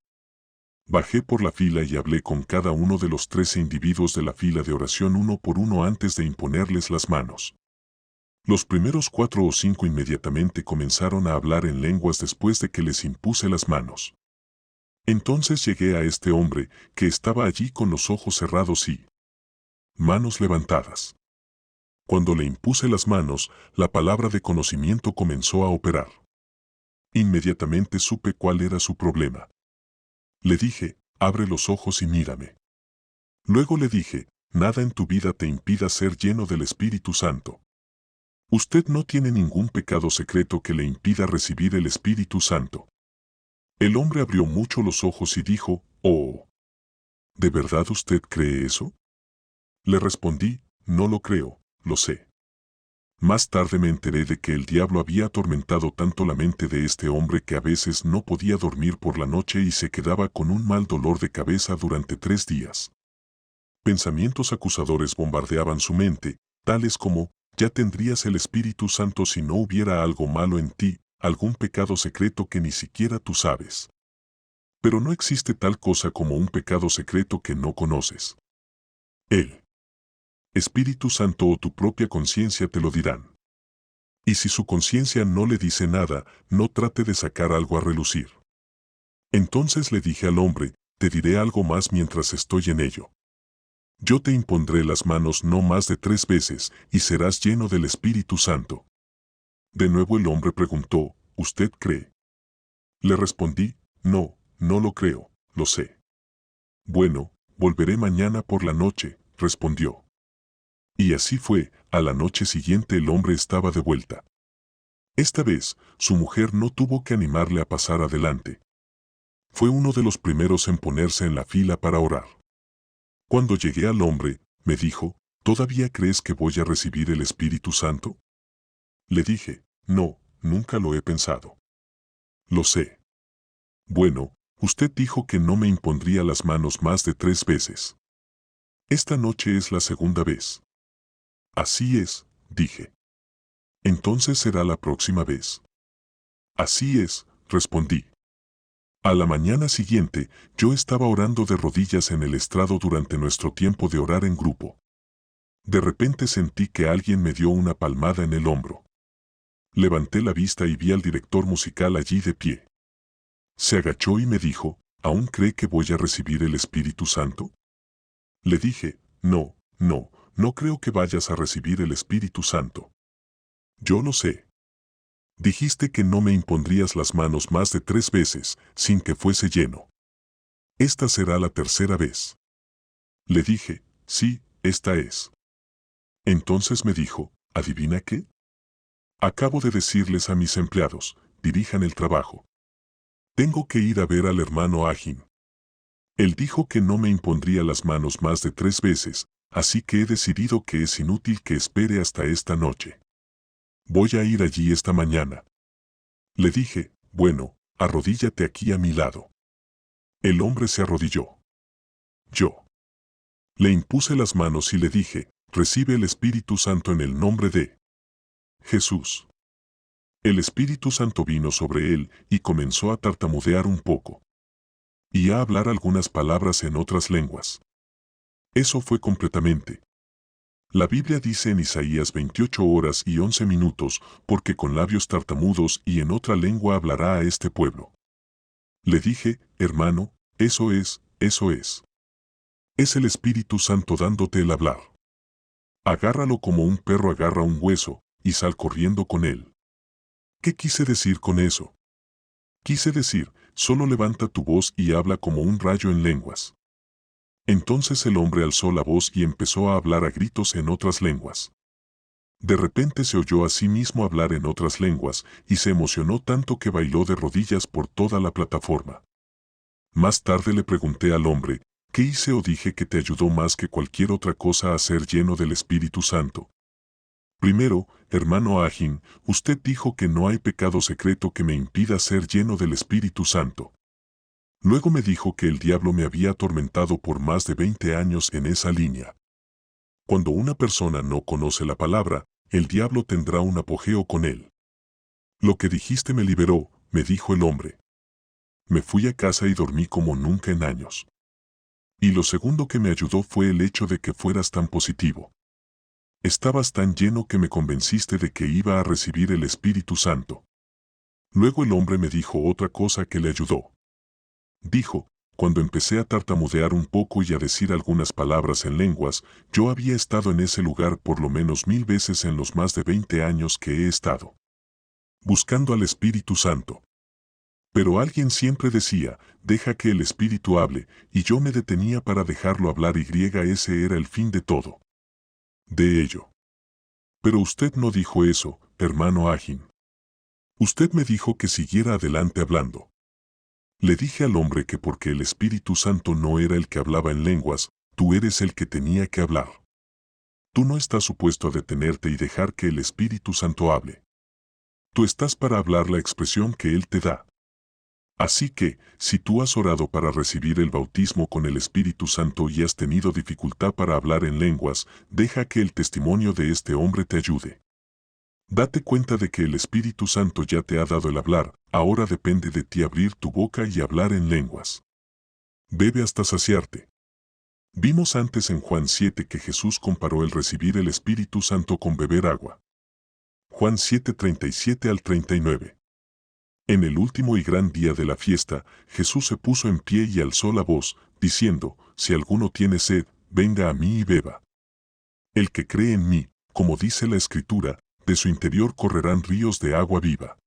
Bajé por la fila y hablé con cada uno de los 13 individuos de la fila de oración uno por uno antes de imponerles las manos. Los primeros 4 o 5 inmediatamente comenzaron a hablar en lenguas después de que les impuse las manos. Entonces llegué a este hombre, que estaba allí con los ojos cerrados y manos levantadas. Cuando le impuse las manos, la palabra de conocimiento comenzó a operar. Inmediatamente supe cuál era su problema. Le dije, abre los ojos y mírame. Luego le dije, nada en tu vida te impida ser lleno del Espíritu Santo. Usted no tiene ningún pecado secreto que le impida recibir el Espíritu Santo. El hombre abrió mucho los ojos y dijo, «Oh, ¿de verdad usted cree eso?» Le respondí, «No lo creo, lo sé». Más tarde me enteré de que el diablo había atormentado tanto la mente de este hombre que a veces no podía dormir por la noche y se quedaba con un mal dolor de cabeza durante 3 días. Pensamientos acusadores bombardeaban su mente, tales como, ya tendrías el Espíritu Santo si no hubiera algo malo en ti, algún pecado secreto que ni siquiera tú sabes. Pero no existe tal cosa como un pecado secreto que no conoces. El Espíritu Santo o tu propia conciencia te lo dirán. Y si su conciencia no le dice nada, no trate de sacar algo a relucir. Entonces le dije al hombre, te diré algo más mientras estoy en ello. Yo te impondré las manos no más de 3 veces, y serás lleno del Espíritu Santo. De nuevo el hombre preguntó, ¿usted cree? Le respondí, no, no lo creo, lo sé. Bueno, volveré mañana por la noche, respondió. Y así fue, a la noche siguiente el hombre estaba de vuelta. Esta vez, su mujer no tuvo que animarle a pasar adelante. Fue uno de los primeros en ponerse en la fila para orar. Cuando llegué al hombre, me dijo, ¿todavía crees que voy a recibir el Espíritu Santo? Le dije, no, nunca lo he pensado. Lo sé. Bueno, usted dijo que no me impondría las manos más de 3 veces. Esta noche es la segunda vez. Así es, dije. Entonces será la próxima vez. Así es, respondí. A la mañana siguiente, yo estaba orando de rodillas en el estrado durante nuestro tiempo de orar en grupo. De repente sentí que alguien me dio una palmada en el hombro. Levanté la vista y vi al director musical allí de pie. Se agachó y me dijo, ¿aún cree que voy a recibir el Espíritu Santo? Le dije, no, no creo que vayas a recibir el Espíritu Santo. Yo lo sé. Dijiste que no me impondrías las manos más de 3 veces, sin que fuese lleno. Esta será la tercera vez. Le dije, sí, esta es. Entonces me dijo, ¿adivina qué? Acabo de decirles a mis empleados, dirijan el trabajo. Tengo que ir a ver al hermano Agin. Él dijo que no me impondría las manos más de 3 veces, así que he decidido que es inútil que espere hasta esta noche. Voy a ir allí esta mañana. Le dije, bueno, arrodíllate aquí a mi lado. El hombre se arrodilló. Yo le impuse las manos y le dije, recibe el Espíritu Santo en el nombre de Jesús. El Espíritu Santo vino sobre él y comenzó a tartamudear un poco. Y a hablar algunas palabras en otras lenguas. Eso fue completamente. La Biblia dice en Isaías 28 horas y 11 minutos, porque con labios tartamudos y en otra lengua hablará a este pueblo. Le dije, hermano, eso es. Es el Espíritu Santo dándote el hablar. Agárralo como un perro agarra un hueso, y sal corriendo con él. ¿Qué quise decir con eso? Quise decir, solo levanta tu voz y habla como un rayo en lenguas. Entonces el hombre alzó la voz y empezó a hablar a gritos en otras lenguas. De repente se oyó a sí mismo hablar en otras lenguas, y se emocionó tanto que bailó de rodillas por toda la plataforma. Más tarde le pregunté al hombre, ¿qué hice o dije que te ayudó más que cualquier otra cosa a ser lleno del Espíritu Santo? Primero, hermano Agin, usted dijo que no hay pecado secreto que me impida ser lleno del Espíritu Santo. Luego me dijo que el diablo me había atormentado por más de 20 años en esa línea. Cuando una persona no conoce la palabra, el diablo tendrá un apogeo con él. Lo que dijiste me liberó, me dijo el hombre. Me fui a casa y dormí como nunca en años. Y lo segundo que me ayudó fue el hecho de que fueras tan positivo. Estabas tan lleno que me convenciste de que iba a recibir el Espíritu Santo. Luego el hombre me dijo otra cosa que le ayudó. Dijo, cuando empecé a tartamudear un poco y a decir algunas palabras en lenguas, yo había estado en ese lugar por lo menos 1000 veces en los más de 20 años que he estado. Buscando al Espíritu Santo. Pero alguien siempre decía, deja que el Espíritu hable, y yo me detenía para dejarlo hablar y ese era el fin de todo. De ello. Pero usted no dijo eso, hermano Agin. Usted me dijo que siguiera adelante hablando. Le dije al hombre que porque el Espíritu Santo no era el que hablaba en lenguas, tú eres el que tenía que hablar. Tú no estás supuesto a detenerte y dejar que el Espíritu Santo hable. Tú estás para hablar la expresión que Él te da. Así que, si tú has orado para recibir el bautismo con el Espíritu Santo y has tenido dificultad para hablar en lenguas, deja que el testimonio de este hombre te ayude. Date cuenta de que el Espíritu Santo ya te ha dado el hablar, ahora depende de ti abrir tu boca y hablar en lenguas. Bebe hasta saciarte. Vimos antes en Juan 7 que Jesús comparó el recibir el Espíritu Santo con beber agua. Juan 7:37 al 39. En el último y gran día de la fiesta, Jesús se puso en pie y alzó la voz, diciendo, si alguno tiene sed, venga a mí y beba. El que cree en mí, como dice la Escritura, de su interior correrán ríos de agua viva.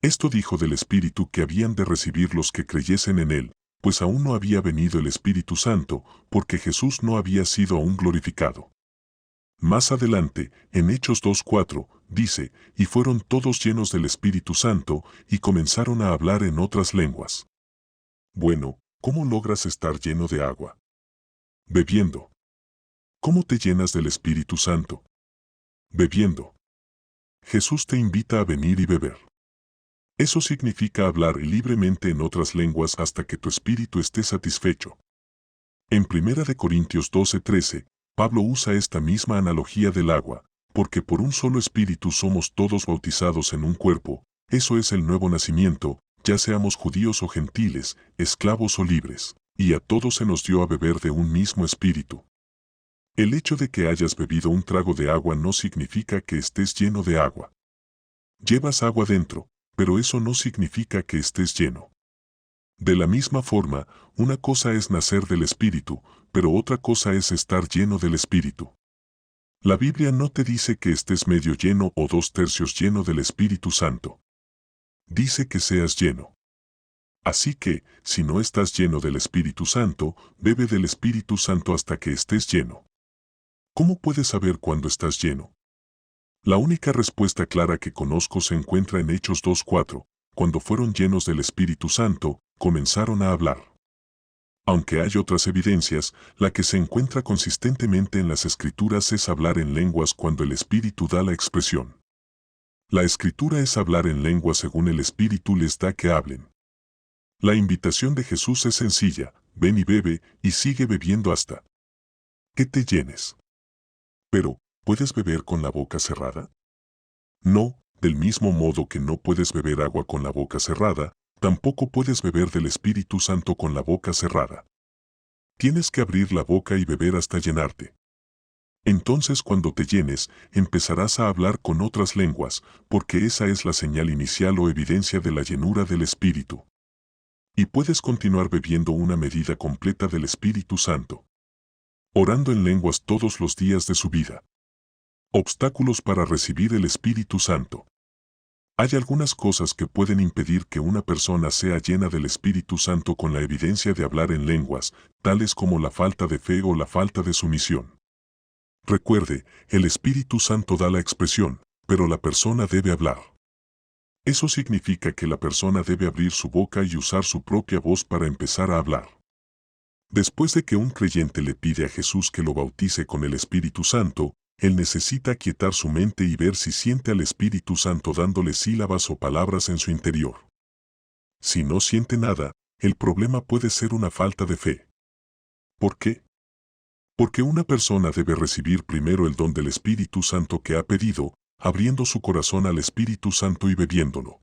Esto dijo del Espíritu que habían de recibir los que creyesen en él, pues aún no había venido el Espíritu Santo, porque Jesús no había sido aún glorificado. Más adelante, en Hechos 2:4, dice, y fueron todos llenos del Espíritu Santo, y comenzaron a hablar en otras lenguas. Bueno, ¿cómo logras estar lleno de agua? Bebiendo. ¿Cómo te llenas del Espíritu Santo? Bebiendo. Jesús te invita a venir y beber. Eso significa hablar libremente en otras lenguas hasta que tu espíritu esté satisfecho. En 1 Corintios 12:13, Pablo usa esta misma analogía del agua, porque por un solo espíritu somos todos bautizados en un cuerpo, eso es el nuevo nacimiento, ya seamos judíos o gentiles, esclavos o libres, y a todos se nos dio a beber de un mismo espíritu. El hecho de que hayas bebido un trago de agua no significa que estés lleno de agua. Llevas agua dentro, pero eso no significa que estés lleno. De la misma forma, una cosa es nacer del Espíritu, pero otra cosa es estar lleno del Espíritu. La Biblia no te dice que estés medio lleno o 2/3 lleno del Espíritu Santo. Dice que seas lleno. Así que, si no estás lleno del Espíritu Santo, bebe del Espíritu Santo hasta que estés lleno. ¿Cómo puedes saber cuándo estás lleno? La única respuesta clara que conozco se encuentra en Hechos 2:4, cuando fueron llenos del Espíritu Santo, comenzaron a hablar. Aunque hay otras evidencias, la que se encuentra consistentemente en las Escrituras es hablar en lenguas cuando el Espíritu da la expresión. La escritura es hablar en lengua según el Espíritu les da que hablen. La invitación de Jesús es sencilla: ven y bebe, y sigue bebiendo hasta que te llenes. Pero, ¿puedes beber con la boca cerrada? No, del mismo modo que no puedes beber agua con la boca cerrada, tampoco puedes beber del Espíritu Santo con la boca cerrada. Tienes que abrir la boca y beber hasta llenarte. Entonces cuando te llenes, empezarás a hablar con otras lenguas, porque esa es la señal inicial o evidencia de la llenura del Espíritu. Y puedes continuar bebiendo una medida completa del Espíritu Santo, orando en lenguas todos los días de su vida. Obstáculos para recibir el Espíritu Santo. Hay algunas cosas que pueden impedir que una persona sea llena del Espíritu Santo con la evidencia de hablar en lenguas, tales como la falta de fe o la falta de sumisión. Recuerde, el Espíritu Santo da la expresión, pero la persona debe hablar. Eso significa que la persona debe abrir su boca y usar su propia voz para empezar a hablar. Después de que un creyente le pide a Jesús que lo bautice con el Espíritu Santo, él necesita aquietar su mente y ver si siente al Espíritu Santo dándole sílabas o palabras en su interior. Si no siente nada, el problema puede ser una falta de fe. ¿Por qué? Porque una persona debe recibir primero el don del Espíritu Santo que ha pedido, abriendo su corazón al Espíritu Santo y bebiéndolo.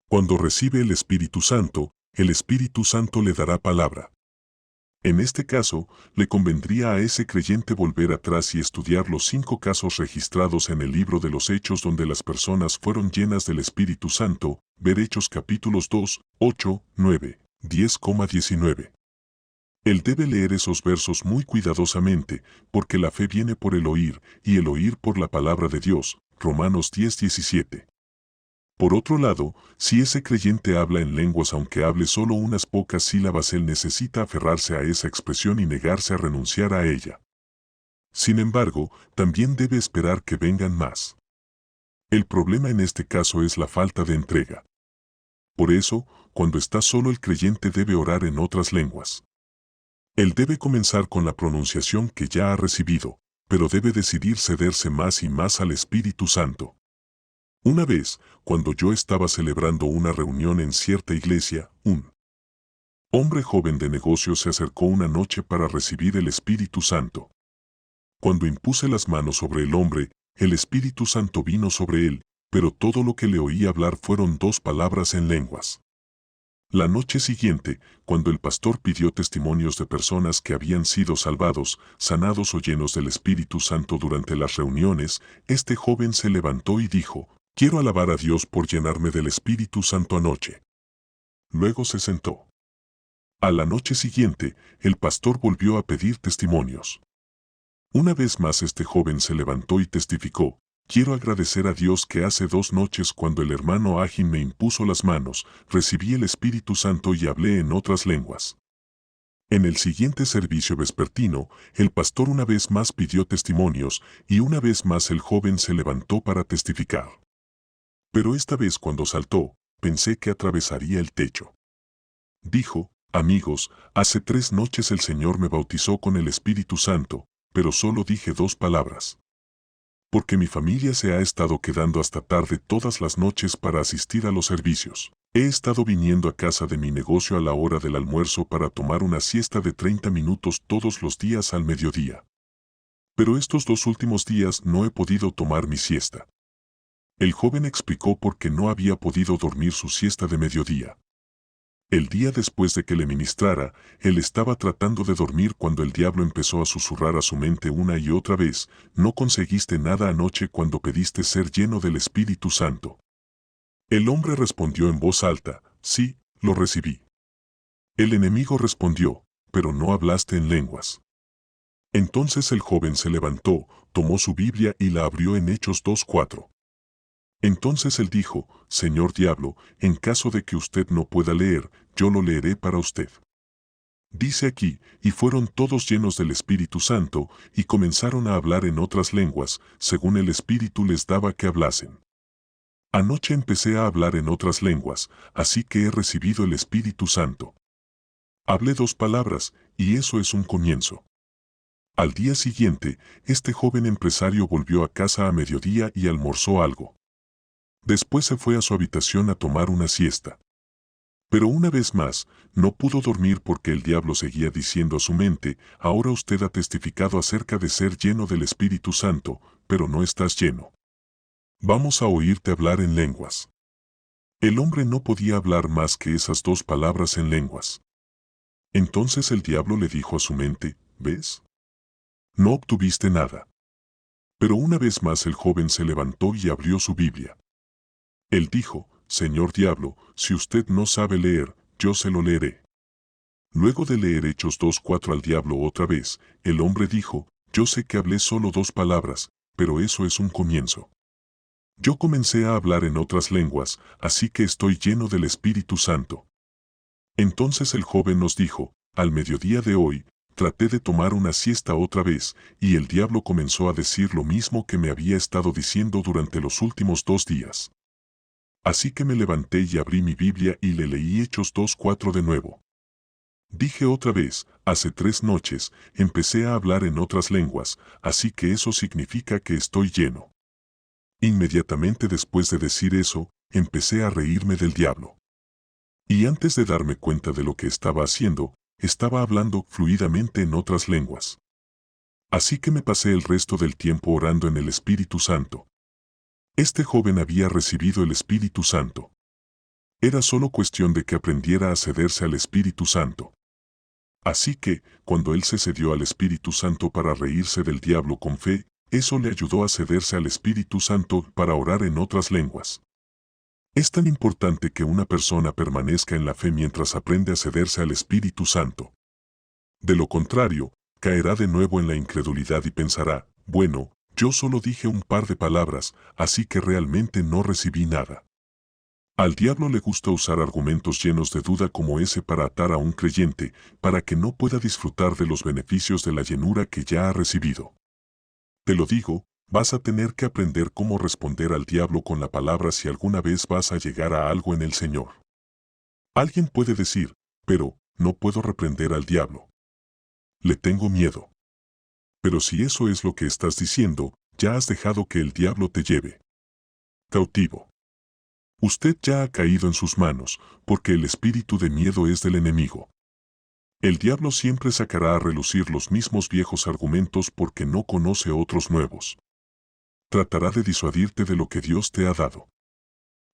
Cuando recibe el Espíritu Santo le dará palabra. En este caso, le convendría a ese creyente volver atrás y estudiar los 5 casos registrados en el libro de los Hechos donde las personas fueron llenas del Espíritu Santo, ver Hechos capítulos 2, 8, 9, 10,19. Él debe leer esos versos muy cuidadosamente, porque la fe viene por el oír, y el oír por la palabra de Dios, Romanos 10:17. Por otro lado, si ese creyente habla en lenguas aunque hable solo unas pocas sílabas, él necesita aferrarse a esa expresión y negarse a renunciar a ella. Sin embargo, también debe esperar que vengan más. El problema en este caso es la falta de entrega. Por eso, cuando está solo el creyente debe orar en otras lenguas. Él debe comenzar con la pronunciación que ya ha recibido, pero debe decidir cederse más y más al Espíritu Santo. Una vez, cuando yo estaba celebrando una reunión en cierta iglesia, un hombre joven de negocios se acercó una noche para recibir el Espíritu Santo. Cuando impuse las manos sobre el hombre, el Espíritu Santo vino sobre él, pero todo lo que le oí hablar fueron 2 palabras en lenguas. La noche siguiente, cuando el pastor pidió testimonios de personas que habían sido salvados, sanados o llenos del Espíritu Santo durante las reuniones, este joven se levantó y dijo: «Quiero alabar a Dios por llenarme del Espíritu Santo anoche». Luego se sentó. A la noche siguiente, el pastor volvió a pedir testimonios. Una vez más este joven se levantó y testificó: «Quiero agradecer a Dios que hace 2 noches cuando el hermano Agin me impuso las manos, recibí el Espíritu Santo y hablé en otras lenguas». En el siguiente servicio vespertino, el pastor una vez más pidió testimonios, y una vez más el joven se levantó para testificar. Pero esta vez cuando saltó, pensé que atravesaría el techo. Dijo: «Amigos, hace 3 noches el Señor me bautizó con el Espíritu Santo, pero solo dije 2 palabras. Porque mi familia se ha estado quedando hasta tarde todas las noches para asistir a los servicios. He estado viniendo a casa de mi negocio a la hora del almuerzo para tomar una siesta de 30 minutos todos los días al mediodía. Pero estos 2 últimos días no he podido tomar mi siesta». El joven explicó por qué no había podido dormir su siesta de mediodía. El día después de que le ministrara, él estaba tratando de dormir cuando el diablo empezó a susurrar a su mente una y otra vez: «No conseguiste nada anoche cuando pediste ser lleno del Espíritu Santo». El hombre respondió en voz alta: «Sí, lo recibí». El enemigo respondió: «Pero no hablaste en lenguas». Entonces el joven se levantó, tomó su Biblia y la abrió en Hechos 2:4. Entonces él dijo: «Señor diablo, en caso de que usted no pueda leer, yo lo leeré para usted». Dice aquí: «Y fueron todos llenos del Espíritu Santo, y comenzaron a hablar en otras lenguas, según el Espíritu les daba que hablasen». Anoche empecé a hablar en otras lenguas, así que he recibido el Espíritu Santo. Hablé 2 palabras, y eso es un comienzo. Al día siguiente, este joven empresario volvió a casa a mediodía y almorzó algo. Después se fue a su habitación a tomar una siesta. Pero una vez más, no pudo dormir porque el diablo seguía diciendo a su mente: ahora usted ha testificado acerca de ser lleno del Espíritu Santo, pero no estás lleno. Vamos a oírte hablar en lenguas. El hombre no podía hablar más que esas dos palabras en lenguas. Entonces el diablo le dijo a su mente: ¿ves? No obtuviste nada. Pero una vez más el joven se levantó y abrió su Biblia. Él dijo: Señor diablo, si usted no sabe leer, yo se lo leeré. Luego de leer Hechos 2:4 al diablo otra vez, el hombre dijo: yo sé que hablé solo dos palabras, pero eso es un comienzo. Yo comencé a hablar en otras lenguas, así que estoy lleno del Espíritu Santo. Entonces el joven nos dijo: al mediodía de hoy, traté de tomar una siesta otra vez, y el diablo comenzó a decir lo mismo que me había estado diciendo durante los últimos 2 días. Así que me levanté y abrí mi Biblia y le leí Hechos 2:4 de nuevo. Dije otra vez: hace 3 noches, empecé a hablar en otras lenguas, así que eso significa que estoy lleno. Inmediatamente después de decir eso, empecé a reírme del diablo. Y antes de darme cuenta de lo que estaba haciendo, estaba hablando fluidamente en otras lenguas. Así que me pasé el resto del tiempo orando en el Espíritu Santo. Este joven había recibido el Espíritu Santo. Era solo cuestión de que aprendiera a cederse al Espíritu Santo. Así que, cuando él se cedió al Espíritu Santo para reírse del diablo con fe, eso le ayudó a cederse al Espíritu Santo para orar en otras lenguas. Es tan importante que una persona permanezca en la fe mientras aprende a cederse al Espíritu Santo. De lo contrario, caerá de nuevo en la incredulidad y pensará: bueno, yo solo dije un par de palabras, así que realmente no recibí nada. Al diablo le gusta usar argumentos llenos de duda como ese para atar a un creyente, para que no pueda disfrutar de los beneficios de la llenura que ya ha recibido. Te lo digo, vas a tener que aprender cómo responder al diablo con la palabra si alguna vez vas a llegar a algo en el Señor. Alguien puede decir: pero, no puedo reprender al diablo. Le tengo miedo. Pero si eso es lo que estás diciendo, ya has dejado que el diablo te lleve cautivo. Usted ya ha caído en sus manos, porque el espíritu de miedo es del enemigo. El diablo siempre sacará a relucir los mismos viejos argumentos porque no conoce otros nuevos. Tratará de disuadirte de lo que Dios te ha dado.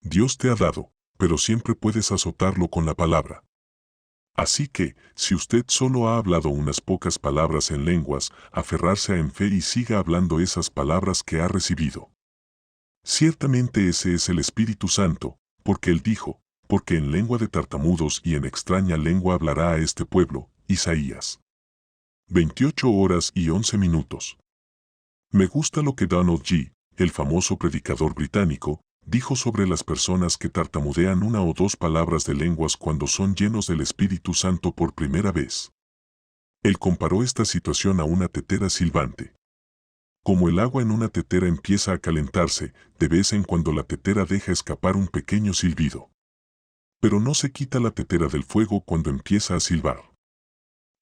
Dios te ha dado, pero siempre puedes azotarlo con la palabra. Así que, si usted solo ha hablado unas pocas palabras en lenguas, aferrarse en fe y siga hablando esas palabras que ha recibido. Ciertamente ese es el Espíritu Santo, porque Él dijo: porque en lengua de tartamudos y en extraña lengua hablará a este pueblo. Isaías 28:11. Me gusta lo que Donald G., el famoso predicador británico, dijo sobre las personas que tartamudean una o dos palabras de lenguas cuando son llenos del Espíritu Santo por primera vez. Él comparó esta situación a una tetera silbante. Como el agua en una tetera empieza a calentarse, de vez en cuando la tetera deja escapar un pequeño silbido. Pero no se quita la tetera del fuego cuando empieza a silbar.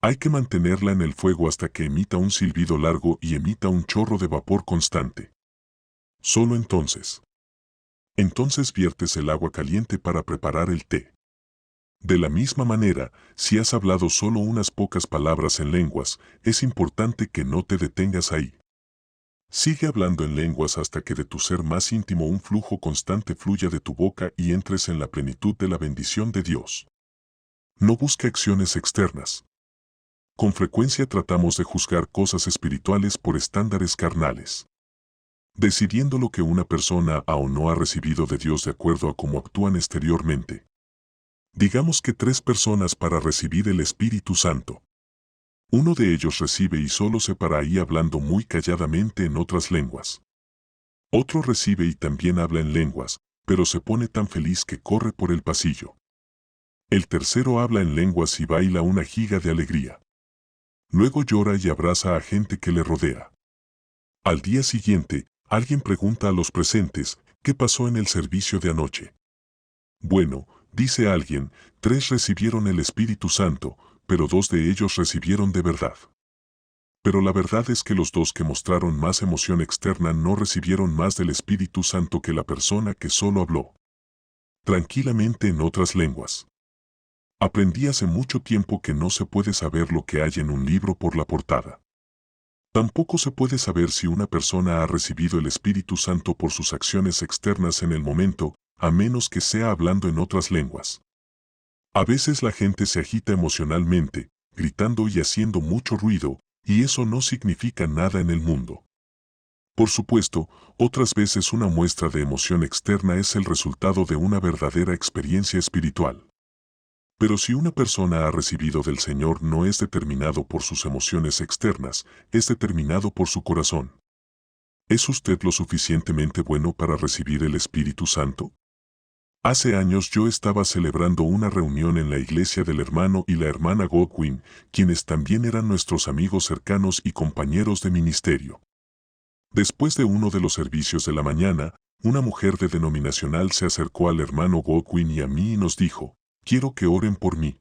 Hay que mantenerla en el fuego hasta que emita un silbido largo y emita un chorro de vapor constante. Solo entonces viertes el agua caliente para preparar el té. De la misma manera, si has hablado solo unas pocas palabras en lenguas, es importante que no te detengas ahí. Sigue hablando en lenguas hasta que de tu ser más íntimo un flujo constante fluya de tu boca y entres en la plenitud de la bendición de Dios. No busque acciones externas. Con frecuencia tratamos de juzgar cosas espirituales por estándares carnales, decidiendo lo que una persona ha o no ha recibido de Dios de acuerdo a cómo actúan exteriormente. Digamos que 3 personas para recibir el Espíritu Santo. Uno de ellos recibe y solo se para ahí hablando muy calladamente en otras lenguas. Otro recibe y también habla en lenguas, pero se pone tan feliz que corre por el pasillo. El tercero habla en lenguas y baila una giga de alegría. Luego llora y abraza a gente que le rodea. Al día siguiente, alguien pregunta a los presentes: ¿qué pasó en el servicio de anoche? Bueno, dice alguien, 3 recibieron el Espíritu Santo, pero 2 de ellos recibieron de verdad. Pero la verdad es que los dos que mostraron más emoción externa no recibieron más del Espíritu Santo que la persona que solo habló tranquilamente en otras lenguas. Aprendí hace mucho tiempo que no se puede saber lo que hay en un libro por la portada. Tampoco se puede saber si una persona ha recibido el Espíritu Santo por sus acciones externas en el momento, a menos que sea hablando en otras lenguas. A veces la gente se agita emocionalmente, gritando y haciendo mucho ruido, y eso no significa nada en el mundo. Por supuesto, otras veces una muestra de emoción externa es el resultado de una verdadera experiencia espiritual. Pero si una persona ha recibido del Señor no es determinado por sus emociones externas, es determinado por su corazón. ¿Es usted lo suficientemente bueno para recibir el Espíritu Santo? Hace años yo estaba celebrando una reunión en la iglesia del hermano y la hermana Godwin, quienes también eran nuestros amigos cercanos y compañeros de ministerio. Después de uno de los servicios de la mañana, una mujer de denominacional se acercó al hermano Godwin y a mí y nos dijo: «Quiero que oren por mí.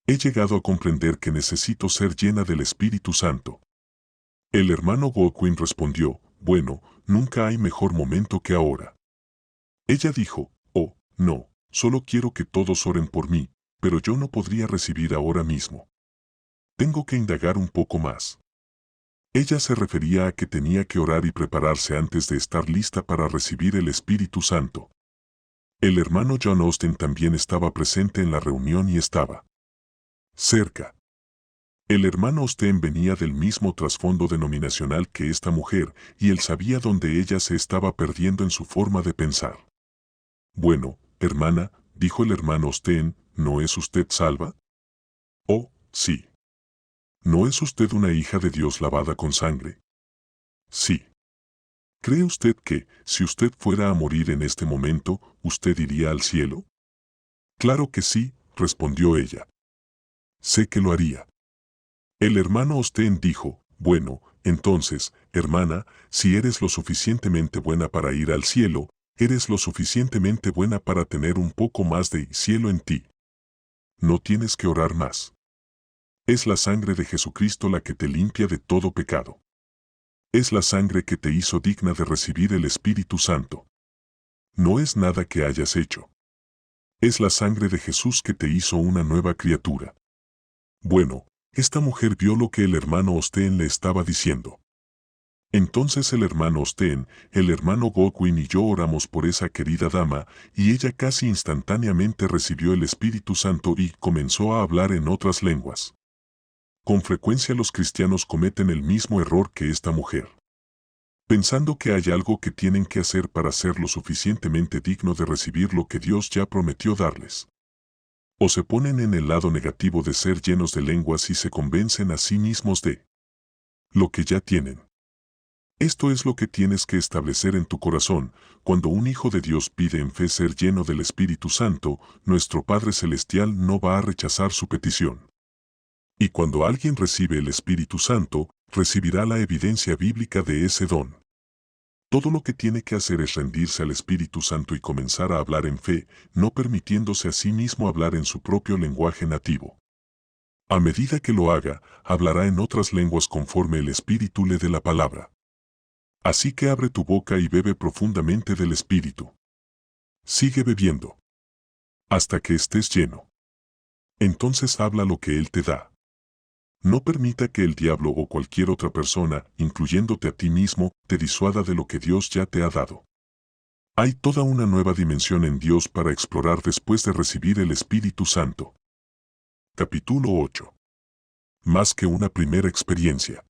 He llegado a comprender que necesito ser llena del Espíritu Santo». El hermano Godwin respondió: «Bueno, nunca hay mejor momento que ahora». Ella dijo: «Oh, no, solo quiero que todos oren por mí, pero yo no podría recibir ahora mismo. Tengo que indagar un poco más». Ella se refería a que tenía que orar y prepararse antes de estar lista para recibir el Espíritu Santo. El hermano John Austin también estaba presente en la reunión y estaba cerca. El hermano Austin venía del mismo trasfondo denominacional que esta mujer, y él sabía dónde ella se estaba perdiendo en su forma de pensar. «Bueno, hermana», dijo el hermano Austin, «¿no es usted salva?» «Oh, sí». «¿No es usted una hija de Dios lavada con sangre?» «Sí». ¿Cree usted que, si usted fuera a morir en este momento, usted iría al cielo?» «Claro que sí», respondió ella. «Sé que lo haría». El hermano Austin dijo: «Bueno, entonces, hermana, si eres lo suficientemente buena para ir al cielo, eres lo suficientemente buena para tener un poco más de cielo en ti. No tienes que orar más. Es la sangre de Jesucristo la que te limpia de todo pecado. Es la sangre que te hizo digna de recibir el Espíritu Santo. No es nada que hayas hecho. Es la sangre de Jesús que te hizo una nueva criatura». Bueno, esta mujer vio lo que el hermano Austin le estaba diciendo. Entonces el hermano Austin, el hermano Godwin y yo oramos por esa querida dama, y ella casi instantáneamente recibió el Espíritu Santo y comenzó a hablar en otras lenguas. Con frecuencia los cristianos cometen el mismo error que esta mujer, pensando que hay algo que tienen que hacer para ser lo suficientemente digno de recibir lo que Dios ya prometió darles. O se ponen en el lado negativo de ser llenos de lenguas y se convencen a sí mismos de lo que ya tienen. Esto es lo que tienes que establecer en tu corazón. Cuando un hijo de Dios pide en fe ser lleno del Espíritu Santo, nuestro Padre Celestial no va a rechazar su petición. Y cuando alguien recibe el Espíritu Santo, recibirá la evidencia bíblica de ese don. Todo lo que tiene que hacer es rendirse al Espíritu Santo y comenzar a hablar en fe, no permitiéndose a sí mismo hablar en su propio lenguaje nativo. A medida que lo haga, hablará en otras lenguas conforme el Espíritu le dé la palabra. Así que abre tu boca y bebe profundamente del Espíritu. Sigue bebiendo hasta que estés lleno. Entonces habla lo que Él te da. No permita que el diablo o cualquier otra persona, incluyéndote a ti mismo, te disuada de lo que Dios ya te ha dado. Hay toda una nueva dimensión en Dios para explorar después de recibir el Espíritu Santo. Capítulo 8. Más que una primera experiencia.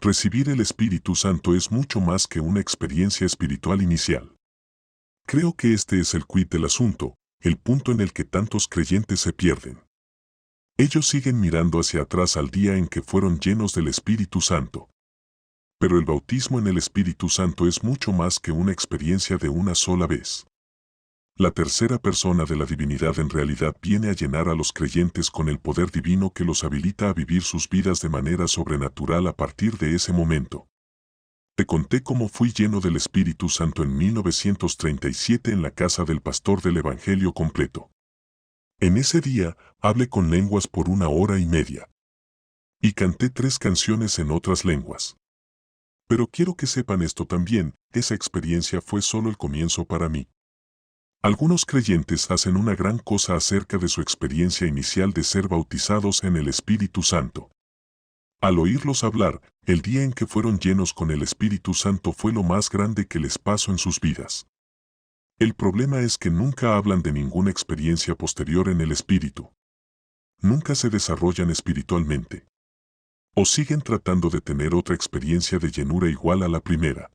Recibir el Espíritu Santo es mucho más que una experiencia espiritual inicial. Creo que este es el quid del asunto, el punto en el que tantos creyentes se pierden. Ellos siguen mirando hacia atrás al día en que fueron llenos del Espíritu Santo. Pero el bautismo en el Espíritu Santo es mucho más que una experiencia de una sola vez. La tercera persona de la divinidad en realidad viene a llenar a los creyentes con el poder divino que los habilita a vivir sus vidas de manera sobrenatural a partir de ese momento. Te conté cómo fui lleno del Espíritu Santo en 1937 en la casa del pastor del Evangelio completo. En ese día, hablé con lenguas por 1 hora y media. Y canté 3 canciones en otras lenguas. Pero quiero que sepan esto también, esa experiencia fue solo el comienzo para mí. Algunos creyentes hacen una gran cosa acerca de su experiencia inicial de ser bautizados en el Espíritu Santo. Al oírlos hablar, el día en que fueron llenos con el Espíritu Santo fue lo más grande que les pasó en sus vidas. El problema es que nunca hablan de ninguna experiencia posterior en el Espíritu. Nunca se desarrollan espiritualmente. O siguen tratando de tener otra experiencia de llenura igual a la primera.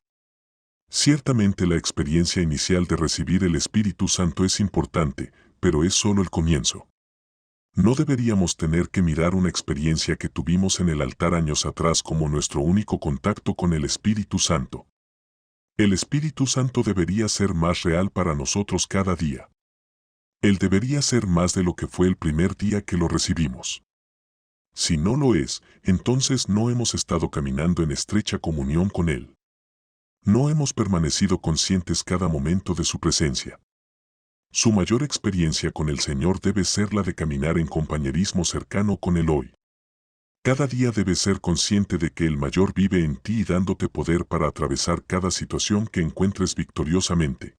Ciertamente la experiencia inicial de recibir el Espíritu Santo es importante, pero es solo el comienzo. No deberíamos tener que mirar una experiencia que tuvimos en el altar años atrás como nuestro único contacto con el Espíritu Santo. El Espíritu Santo debería ser más real para nosotros cada día. Él debería ser más de lo que fue el primer día que lo recibimos. Si no lo es, entonces no hemos estado caminando en estrecha comunión con Él. No hemos permanecido conscientes cada momento de su presencia. Su mayor experiencia con el Señor debe ser la de caminar en compañerismo cercano con Él hoy. Cada día debes ser consciente de que el Mayor vive en ti y dándote poder para atravesar cada situación que encuentres victoriosamente.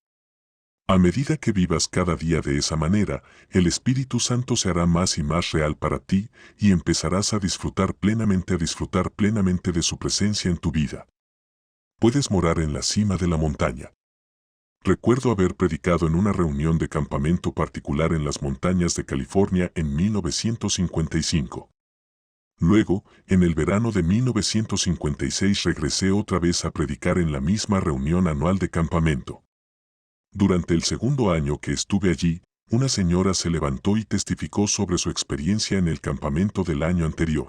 A medida que vivas cada día de esa manera, el Espíritu Santo se hará más y más real para ti y empezarás a disfrutar plenamente de su presencia en tu vida. Puedes morar en la cima de la montaña. Recuerdo haber predicado en una reunión de campamento particular en las montañas de California en 1955. Luego, en el verano de 1956 regresé otra vez a predicar en la misma reunión anual de campamento. Durante el segundo año que estuve allí, una señora se levantó y testificó sobre su experiencia en el campamento del año anterior.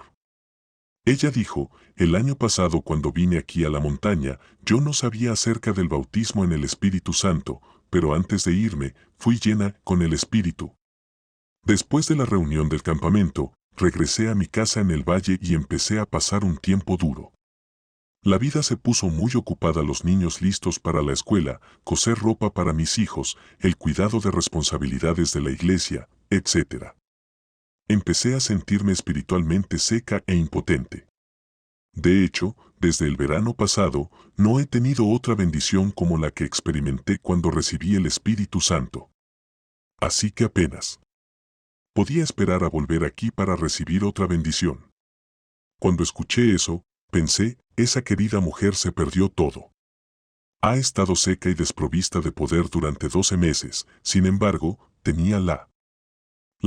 Ella dijo, el año pasado cuando vine aquí a la montaña, yo no sabía acerca del bautismo en el Espíritu Santo, pero antes de irme, fui llena con el Espíritu. Después de la reunión del campamento, regresé a mi casa en el valle y empecé a pasar un tiempo duro. La vida se puso muy ocupada, los niños listos para la escuela, coser ropa para mis hijos, el cuidado de responsabilidades de la iglesia, etc. Empecé a sentirme espiritualmente seca e impotente. De hecho, desde el verano pasado, no he tenido otra bendición como la que experimenté cuando recibí el Espíritu Santo. Así que apenas podía esperar a volver aquí para recibir otra bendición. Cuando escuché eso, pensé, esa querida mujer se perdió todo. Ha estado seca y desprovista de poder durante 12 meses, sin embargo, tenía la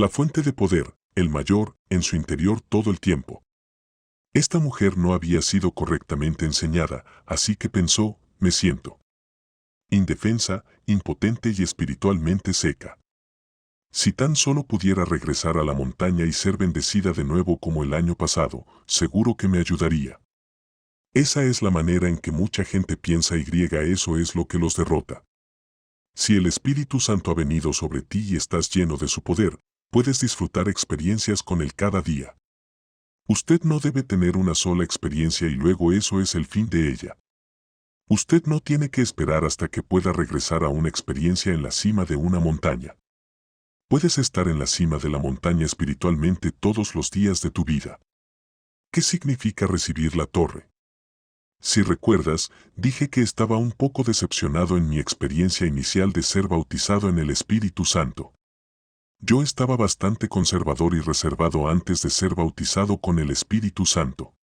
fuente de poder, el Mayor, en su interior todo el tiempo. Esta mujer no había sido correctamente enseñada, así que pensó, me siento indefensa, impotente y espiritualmente seca. Si tan solo pudiera regresar a la montaña y ser bendecida de nuevo como el año pasado, seguro que me ayudaría. Esa es la manera en que mucha gente piensa y eso es lo que los derrota. Si el Espíritu Santo ha venido sobre ti y estás lleno de su poder, puedes disfrutar experiencias con él cada día. Usted no debe tener una sola experiencia y luego eso es el fin de ella. Usted no tiene que esperar hasta que pueda regresar a una experiencia en la cima de una montaña. Puedes estar en la cima de la montaña espiritualmente todos los días de tu vida. ¿Qué significa recibir la torre? Si recuerdas, dije que estaba un poco decepcionado en mi experiencia inicial de ser bautizado en el Espíritu Santo. Yo estaba bastante conservador y reservado antes de ser bautizado con el Espíritu Santo.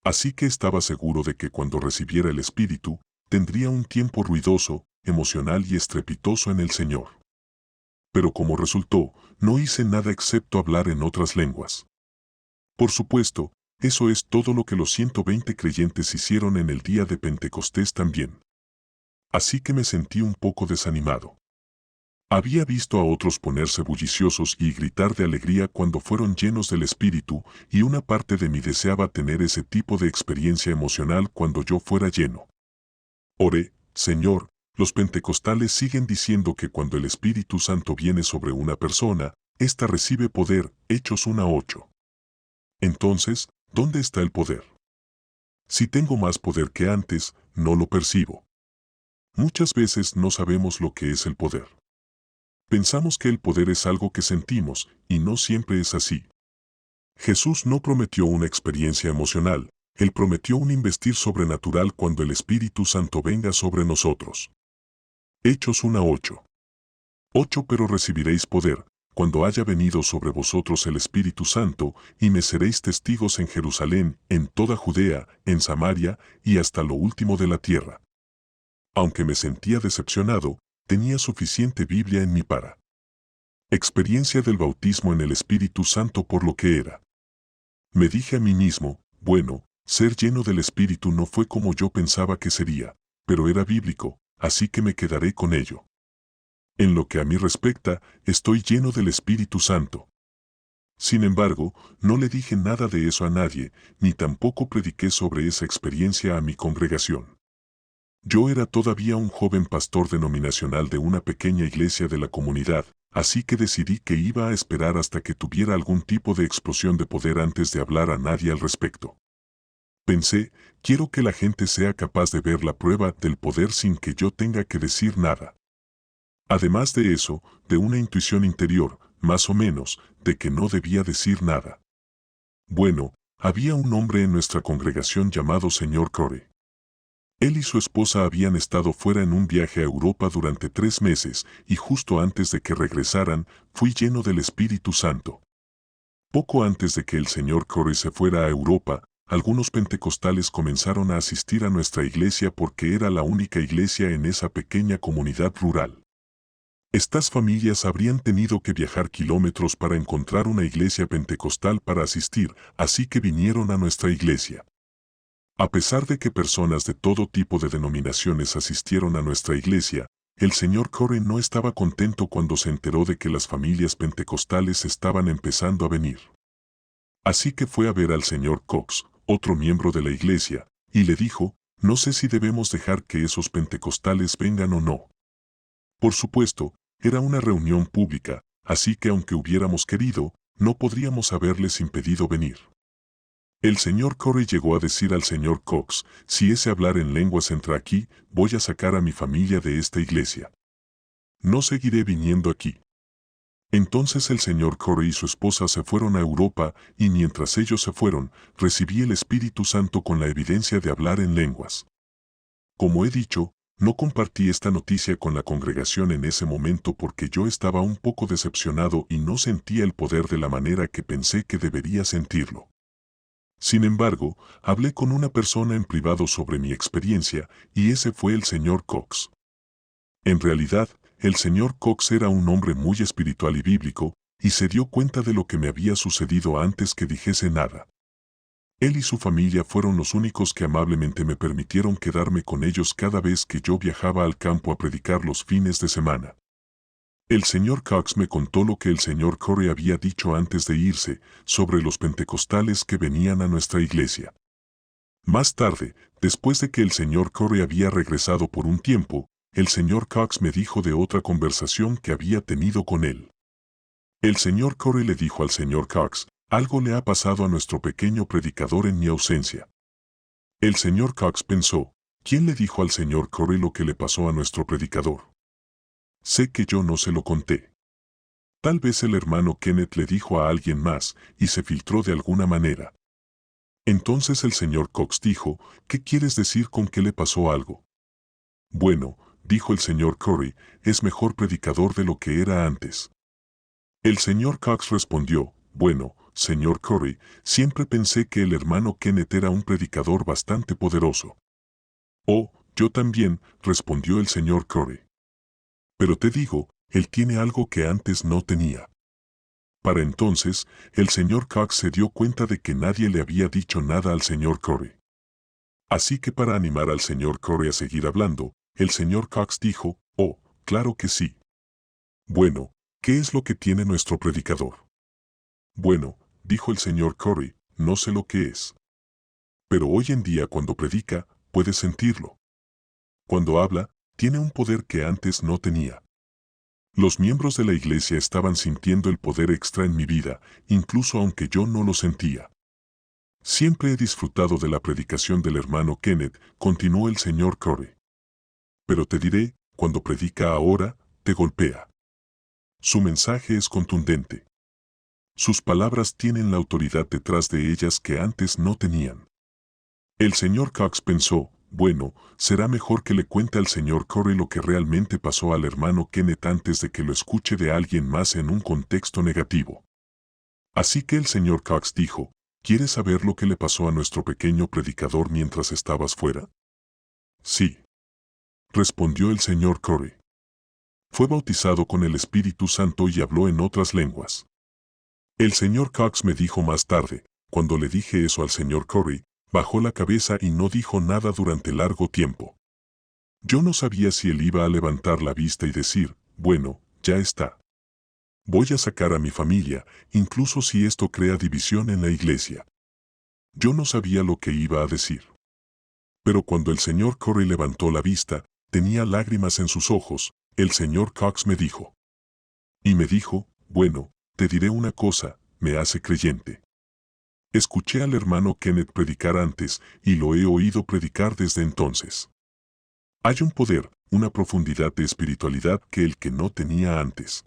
Así que estaba seguro de que cuando recibiera el Espíritu, tendría un tiempo ruidoso, emocional y estrepitoso en el Señor. Pero como resultó, no hice nada excepto hablar en otras lenguas. Por supuesto, eso es todo lo que los 120 creyentes hicieron en el día de Pentecostés también. Así que me sentí un poco desanimado. Había visto a otros ponerse bulliciosos y gritar de alegría cuando fueron llenos del Espíritu, y una parte de mí deseaba tener ese tipo de experiencia emocional cuando yo fuera lleno. Oré, Señor, los pentecostales siguen diciendo que cuando el Espíritu Santo viene sobre una persona, ésta recibe poder, Hechos 1:8. Entonces, ¿dónde está el poder? Si tengo más poder que antes, no lo percibo. Muchas veces no sabemos lo que es el poder. Pensamos que el poder es algo que sentimos, y no siempre es así. Jesús no prometió una experiencia emocional, Él prometió un investir sobrenatural cuando el Espíritu Santo venga sobre nosotros. Hechos 1:8. 8 Pero recibiréis poder, cuando haya venido sobre vosotros el Espíritu Santo, y me seréis testigos en Jerusalén, en toda Judea, en Samaria, y hasta lo último de la tierra. Aunque me sentía decepcionado, tenía suficiente Biblia en mí para experiencia del bautismo en el Espíritu Santo por lo que era. Me dije a mí mismo, bueno, ser lleno del Espíritu no fue como yo pensaba que sería, pero era bíblico, así que me quedaré con ello. En lo que a mí respecta, estoy lleno del Espíritu Santo. Sin embargo, no le dije nada de eso a nadie, ni tampoco prediqué sobre esa experiencia a mi congregación. Yo era todavía un joven pastor denominacional de una pequeña iglesia de la comunidad, así que decidí que iba a esperar hasta que tuviera algún tipo de explosión de poder antes de hablar a nadie al respecto. Pensé, quiero que la gente sea capaz de ver la prueba del poder sin que yo tenga que decir nada. Además de eso, de una intuición interior, más o menos, de que no debía decir nada. Bueno, había un hombre en nuestra congregación llamado Señor Corey. Él y su esposa habían estado fuera en un viaje a Europa durante 3 meses, y justo antes de que regresaran, fui lleno del Espíritu Santo. Poco antes de que el Señor Corey se fuera a Europa, algunos pentecostales comenzaron a asistir a nuestra iglesia porque era la única iglesia en esa pequeña comunidad rural. Estas familias habrían tenido que viajar kilómetros para encontrar una iglesia pentecostal para asistir, así que vinieron a nuestra iglesia. A pesar de que personas de todo tipo de denominaciones asistieron a nuestra iglesia, el señor Corey no estaba contento cuando se enteró de que las familias pentecostales estaban empezando a venir. Así que fue a ver al señor Cox, otro miembro de la iglesia, y le dijo, no sé si debemos dejar que esos pentecostales vengan o no. Por supuesto, era una reunión pública, así que aunque hubiéramos querido, no podríamos haberles impedido venir. El señor Corey llegó a decir al señor Cox, si ese hablar en lenguas entra aquí, voy a sacar a mi familia de esta iglesia. No seguiré viniendo aquí. Entonces el señor Corey y su esposa se fueron a Europa, y mientras ellos se fueron, recibí el Espíritu Santo con la evidencia de hablar en lenguas. Como he dicho, no compartí esta noticia con la congregación en ese momento porque yo estaba un poco decepcionado y no sentía el poder de la manera que pensé que debería sentirlo. Sin embargo, hablé con una persona en privado sobre mi experiencia, y ese fue el señor Cox. En realidad, el señor Cox era un hombre muy espiritual y bíblico, y se dio cuenta de lo que me había sucedido antes que dijese nada. Él y su familia fueron los únicos que amablemente me permitieron quedarme con ellos cada vez que yo viajaba al campo a predicar los fines de semana. El señor Cox me contó lo que el señor Corey había dicho antes de irse sobre los pentecostales que venían a nuestra iglesia. Más tarde, después de que el señor Corey había regresado por un tiempo, el señor Cox me dijo de otra conversación que había tenido con él. El señor Corey le dijo al señor Cox, algo le ha pasado a nuestro pequeño predicador en mi ausencia. El señor Cox pensó, ¿quién le dijo al señor Corey lo que le pasó a nuestro predicador? Sé que yo no se lo conté. Tal vez el hermano Kenneth le dijo a alguien más, y se filtró de alguna manera. Entonces el señor Cox dijo, ¿qué quieres decir con que le pasó algo? Bueno, dijo el señor Corey, es mejor predicador de lo que era antes. El señor Cox respondió, bueno, señor Corey, siempre pensé que el hermano Kenneth era un predicador bastante poderoso. Oh, yo también, respondió el señor Corey. Pero te digo, él tiene algo que antes no tenía. Para entonces, el señor Cox se dio cuenta de que nadie le había dicho nada al señor Corey. Así que para animar al señor Corey a seguir hablando, el señor Cox dijo, oh, claro que sí. Bueno, ¿qué es lo que tiene nuestro predicador? Bueno, dijo el señor Corey, no sé lo que es. Pero hoy en día cuando predica, puedes sentirlo. Cuando habla, tiene un poder que antes no tenía. Los miembros de la iglesia estaban sintiendo el poder extra en mi vida, incluso aunque yo no lo sentía. Siempre he disfrutado de la predicación del hermano Kenneth, continuó el señor Corey. Pero te diré, cuando predica ahora, te golpea. Su mensaje es contundente. Sus palabras tienen la autoridad detrás de ellas que antes no tenían. El señor Cox pensó, bueno, será mejor que le cuente al señor Corey lo que realmente pasó al hermano Kenneth antes de que lo escuche de alguien más en un contexto negativo. Así que el señor Cox dijo, ¿quieres saber lo que le pasó a nuestro pequeño predicador mientras estabas fuera? Sí, respondió el señor Corey. Fue bautizado con el Espíritu Santo y habló en otras lenguas. El señor Cox me dijo más tarde, cuando le dije eso al señor Corey, bajó la cabeza y no dijo nada durante largo tiempo. Yo no sabía si él iba a levantar la vista y decir, bueno, ya está. Voy a sacar a mi familia, incluso si esto crea división en la iglesia. Yo no sabía lo que iba a decir. Pero cuando el señor Corey levantó la vista, tenía lágrimas en sus ojos, el señor Cox me dijo. Y me dijo, bueno, te diré una cosa, me hace creyente. Escuché al hermano Kenneth predicar antes y lo he oído predicar desde entonces. Hay un poder, una profundidad de espiritualidad que el que no tenía antes.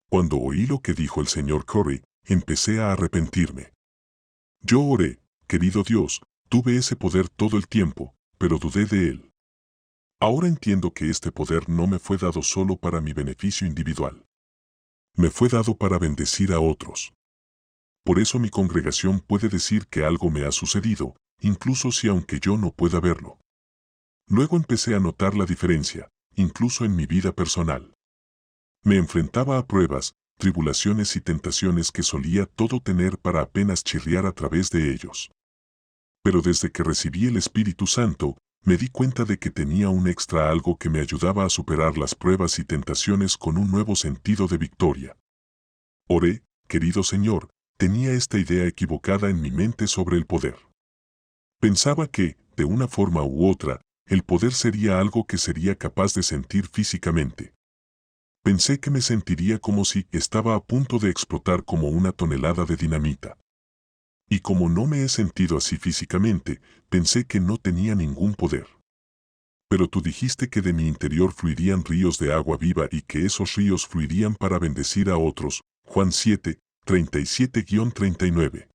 Cuando oí lo que dijo el señor Corey, empecé a arrepentirme. Yo oré, querido Dios, tuve ese poder todo el tiempo, pero dudé de él. Ahora entiendo que este poder no me fue dado solo para mi beneficio individual. Me fue dado para bendecir a otros. Por eso mi congregación puede decir que algo me ha sucedido, incluso si aunque yo no pueda verlo. Luego empecé a notar la diferencia, incluso en mi vida personal. Me enfrentaba a pruebas, tribulaciones y tentaciones que solía todo tener para apenas chirriar a través de ellos. Pero desde que recibí el Espíritu Santo, me di cuenta de que tenía un extra algo que me ayudaba a superar las pruebas y tentaciones con un nuevo sentido de victoria. Oré, querido Señor, tenía esta idea equivocada en mi mente sobre el poder. Pensaba que, de una forma u otra, el poder sería algo que sería capaz de sentir físicamente. Pensé que me sentiría como si estaba a punto de explotar como una tonelada de dinamita. Y como no me he sentido así físicamente, pensé que no tenía ningún poder. Pero tú dijiste que de mi interior fluirían ríos de agua viva y que esos ríos fluirían para bendecir a otros. Juan 7, 37-39.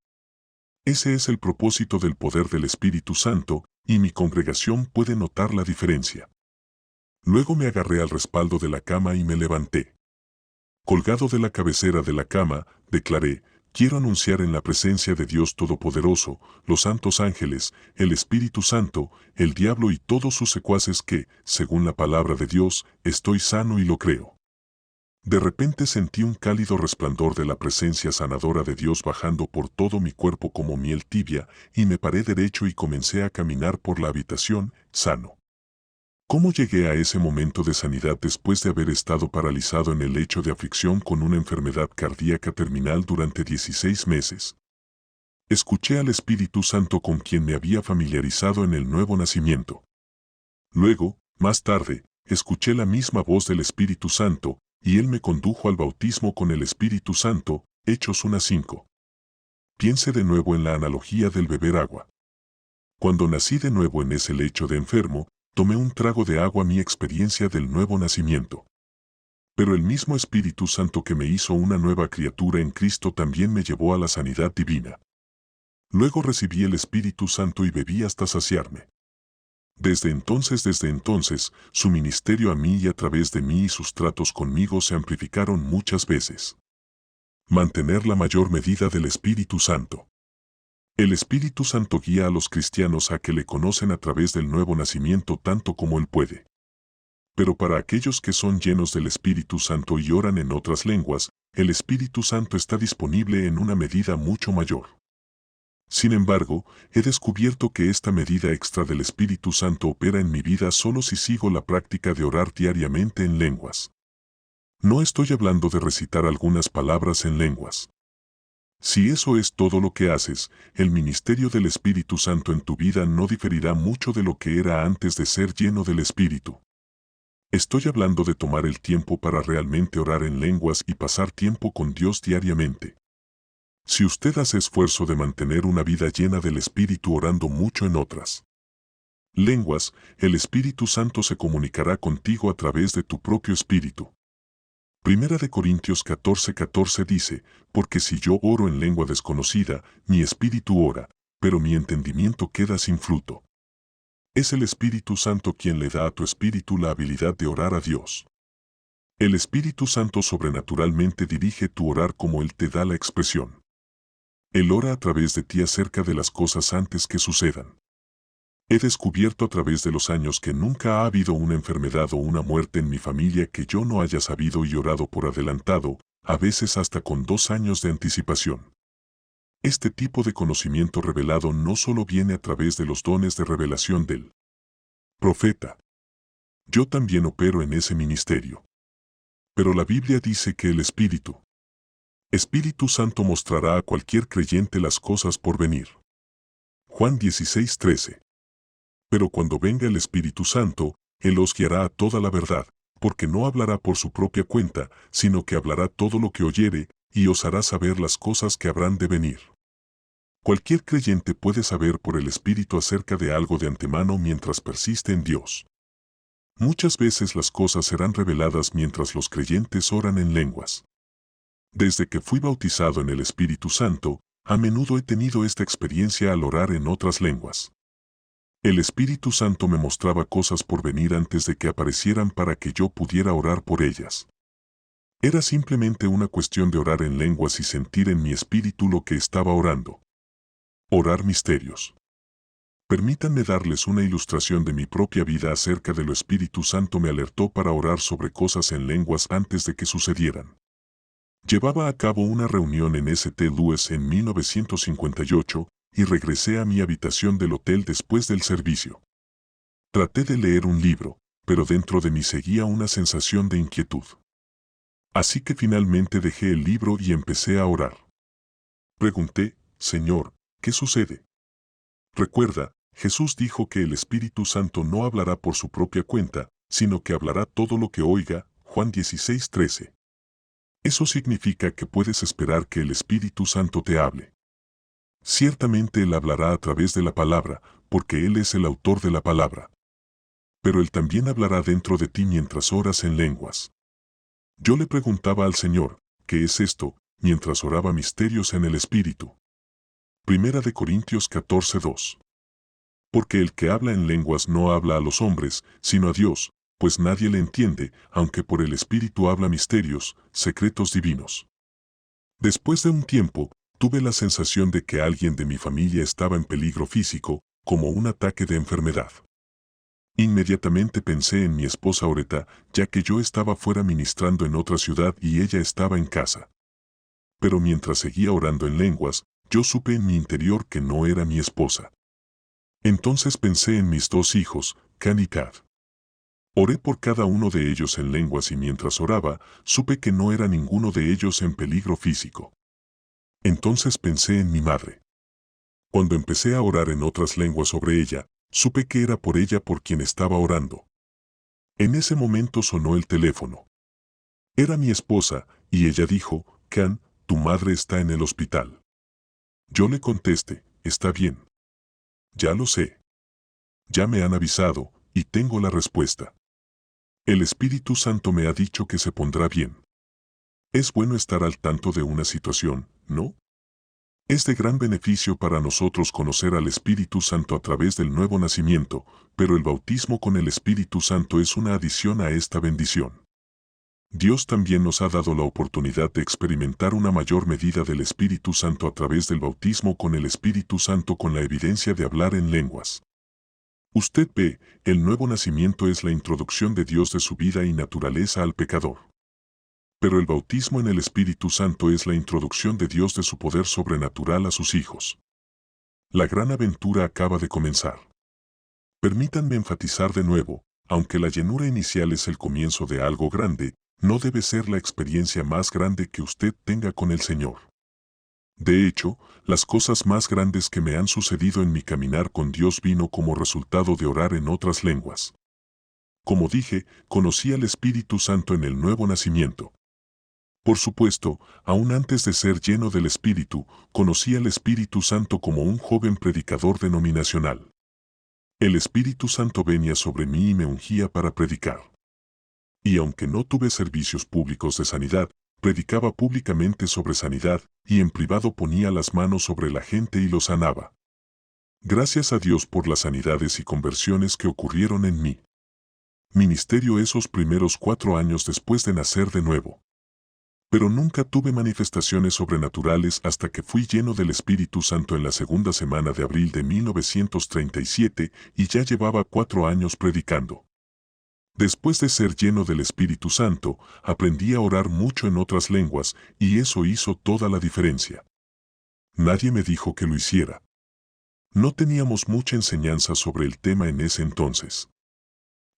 Ese es el propósito del poder del Espíritu Santo, y mi congregación puede notar la diferencia. Luego me agarré al respaldo de la cama y me levanté. Colgado de la cabecera de la cama, declaré, quiero anunciar en la presencia de Dios Todopoderoso, los santos ángeles, el Espíritu Santo, el diablo y todos sus secuaces que, según la palabra de Dios, estoy sano y lo creo. De repente sentí un cálido resplandor de la presencia sanadora de Dios bajando por todo mi cuerpo como miel tibia, y me paré derecho y comencé a caminar por la habitación, sano. ¿Cómo llegué a ese momento de sanidad después de haber estado paralizado en el lecho de aflicción con una enfermedad cardíaca terminal durante 16 meses? Escuché al Espíritu Santo con quien me había familiarizado en el nuevo nacimiento. Luego, más tarde, escuché la misma voz del Espíritu Santo, y Él me condujo al bautismo con el Espíritu Santo, Hechos 1:5. Piense de nuevo en la analogía del beber agua. Cuando nací de nuevo en ese lecho de enfermo, tomé un trago de agua, mi experiencia del nuevo nacimiento. Pero el mismo Espíritu Santo que me hizo una nueva criatura en Cristo también me llevó a la sanidad divina. Luego recibí el Espíritu Santo y bebí hasta saciarme. Desde entonces, su ministerio a mí y a través de mí y sus tratos conmigo se amplificaron muchas veces. Mantener la mayor medida del Espíritu Santo. El Espíritu Santo guía a los cristianos a que le conocen a través del nuevo nacimiento tanto como Él puede. Pero para aquellos que son llenos del Espíritu Santo y oran en otras lenguas, el Espíritu Santo está disponible en una medida mucho mayor. Sin embargo, he descubierto que esta medida extra del Espíritu Santo opera en mi vida solo si sigo la práctica de orar diariamente en lenguas. No estoy hablando de recitar algunas palabras en lenguas. Si eso es todo lo que haces, el ministerio del Espíritu Santo en tu vida no diferirá mucho de lo que era antes de ser lleno del Espíritu. Estoy hablando de tomar el tiempo para realmente orar en lenguas y pasar tiempo con Dios diariamente. Si usted hace esfuerzo de mantener una vida llena del Espíritu orando mucho en otras lenguas, el Espíritu Santo se comunicará contigo a través de tu propio espíritu. Primera de Corintios 14:14 dice, porque si yo oro en lengua desconocida, mi espíritu ora, pero mi entendimiento queda sin fruto. Es el Espíritu Santo quien le da a tu espíritu la habilidad de orar a Dios. El Espíritu Santo sobrenaturalmente dirige tu orar como Él te da la expresión. Él ora a través de ti acerca de las cosas antes que sucedan. He descubierto a través de los años que nunca ha habido una enfermedad o una muerte en mi familia que yo no haya sabido y orado por adelantado, a veces hasta con 2 años de anticipación. Este tipo de conocimiento revelado no solo viene a través de los dones de revelación del profeta. Yo también opero en ese ministerio. Pero la Biblia dice que el Espíritu Santo mostrará a cualquier creyente las cosas por venir. Juan 16:13. Pero cuando venga el Espíritu Santo, Él os guiará a toda la verdad, porque no hablará por su propia cuenta, sino que hablará todo lo que oyere, y os hará saber las cosas que habrán de venir. Cualquier creyente puede saber por el Espíritu acerca de algo de antemano mientras persiste en Dios. Muchas veces las cosas serán reveladas mientras los creyentes oran en lenguas. Desde que fui bautizado en el Espíritu Santo, a menudo he tenido esta experiencia al orar en otras lenguas. El Espíritu Santo me mostraba cosas por venir antes de que aparecieran para que yo pudiera orar por ellas. Era simplemente una cuestión de orar en lenguas y sentir en mi espíritu lo que estaba orando. Orar misterios. Permítanme darles una ilustración de mi propia vida acerca de lo Espíritu Santo me alertó para orar sobre cosas en lenguas antes de que sucedieran. Llevaba a cabo una reunión en St. Louis en 1958 y regresé a mi habitación del hotel después del servicio. Traté de leer un libro, pero dentro de mí seguía una sensación de inquietud. Así que finalmente dejé el libro y empecé a orar. Pregunté, Señor, ¿qué sucede? Recuerda, Jesús dijo que el Espíritu Santo no hablará por su propia cuenta, sino que hablará todo lo que oiga, Juan 16:13. Eso significa que puedes esperar que el Espíritu Santo te hable. Ciertamente Él hablará a través de la palabra, porque Él es el autor de la palabra. Pero Él también hablará dentro de ti mientras oras en lenguas. Yo le preguntaba al Señor, ¿qué es esto?, mientras oraba misterios en el Espíritu. Primera de Corintios 14:2. Porque el que habla en lenguas no habla a los hombres, sino a Dios, pues nadie le entiende, aunque por el Espíritu habla misterios, secretos divinos. Después de un tiempo, tuve la sensación de que alguien de mi familia estaba en peligro físico, como un ataque de enfermedad. Inmediatamente pensé en mi esposa Oreta, ya que yo estaba fuera ministrando en otra ciudad y ella estaba en casa. Pero mientras seguía orando en lenguas, yo supe en mi interior que no era mi esposa. Entonces pensé en mis 2 hijos, Can y Tad. Oré por cada uno de ellos en lenguas y mientras oraba, supe que no era ninguno de ellos en peligro físico. Entonces pensé en mi madre. Cuando empecé a orar en otras lenguas sobre ella, supe que era por ella por quien estaba orando. En ese momento sonó el teléfono. Era mi esposa, y ella dijo, Can, tu madre está en el hospital. Yo le contesté, está bien. Ya lo sé. Ya me han avisado, y tengo la respuesta. El Espíritu Santo me ha dicho que se pondrá bien. Es bueno estar al tanto de una situación, ¿no? Es de gran beneficio para nosotros conocer al Espíritu Santo a través del nuevo nacimiento, pero el bautismo con el Espíritu Santo es una adición a esta bendición. Dios también nos ha dado la oportunidad de experimentar una mayor medida del Espíritu Santo a través del bautismo con el Espíritu Santo con la evidencia de hablar en lenguas. Usted ve, el nuevo nacimiento es la introducción de Dios de su vida y naturaleza al pecador. Pero el bautismo en el Espíritu Santo es la introducción de Dios de su poder sobrenatural a sus hijos. La gran aventura acaba de comenzar. Permítanme enfatizar de nuevo, aunque la llenura inicial es el comienzo de algo grande, no debe ser la experiencia más grande que usted tenga con el Señor. De hecho, las cosas más grandes que me han sucedido en mi caminar con Dios vino como resultado de orar en otras lenguas. Como dije, conocí al Espíritu Santo en el nuevo nacimiento. Por supuesto, aún antes de ser lleno del Espíritu, conocí al Espíritu Santo como un joven predicador denominacional. El Espíritu Santo venía sobre mí y me ungía para predicar. Y aunque no tuve servicios públicos de sanidad, predicaba públicamente sobre sanidad y en privado ponía las manos sobre la gente y los sanaba. Gracias a Dios por las sanidades y conversiones que ocurrieron en mí. Ministerio esos primeros 4 años después de nacer de nuevo. Pero nunca tuve manifestaciones sobrenaturales hasta que fui lleno del Espíritu Santo en la segunda semana de abril de 1937 y ya llevaba 4 años predicando. Después de ser lleno del Espíritu Santo, aprendí a orar mucho en otras lenguas y eso hizo toda la diferencia. Nadie me dijo que lo hiciera. No teníamos mucha enseñanza sobre el tema en ese entonces.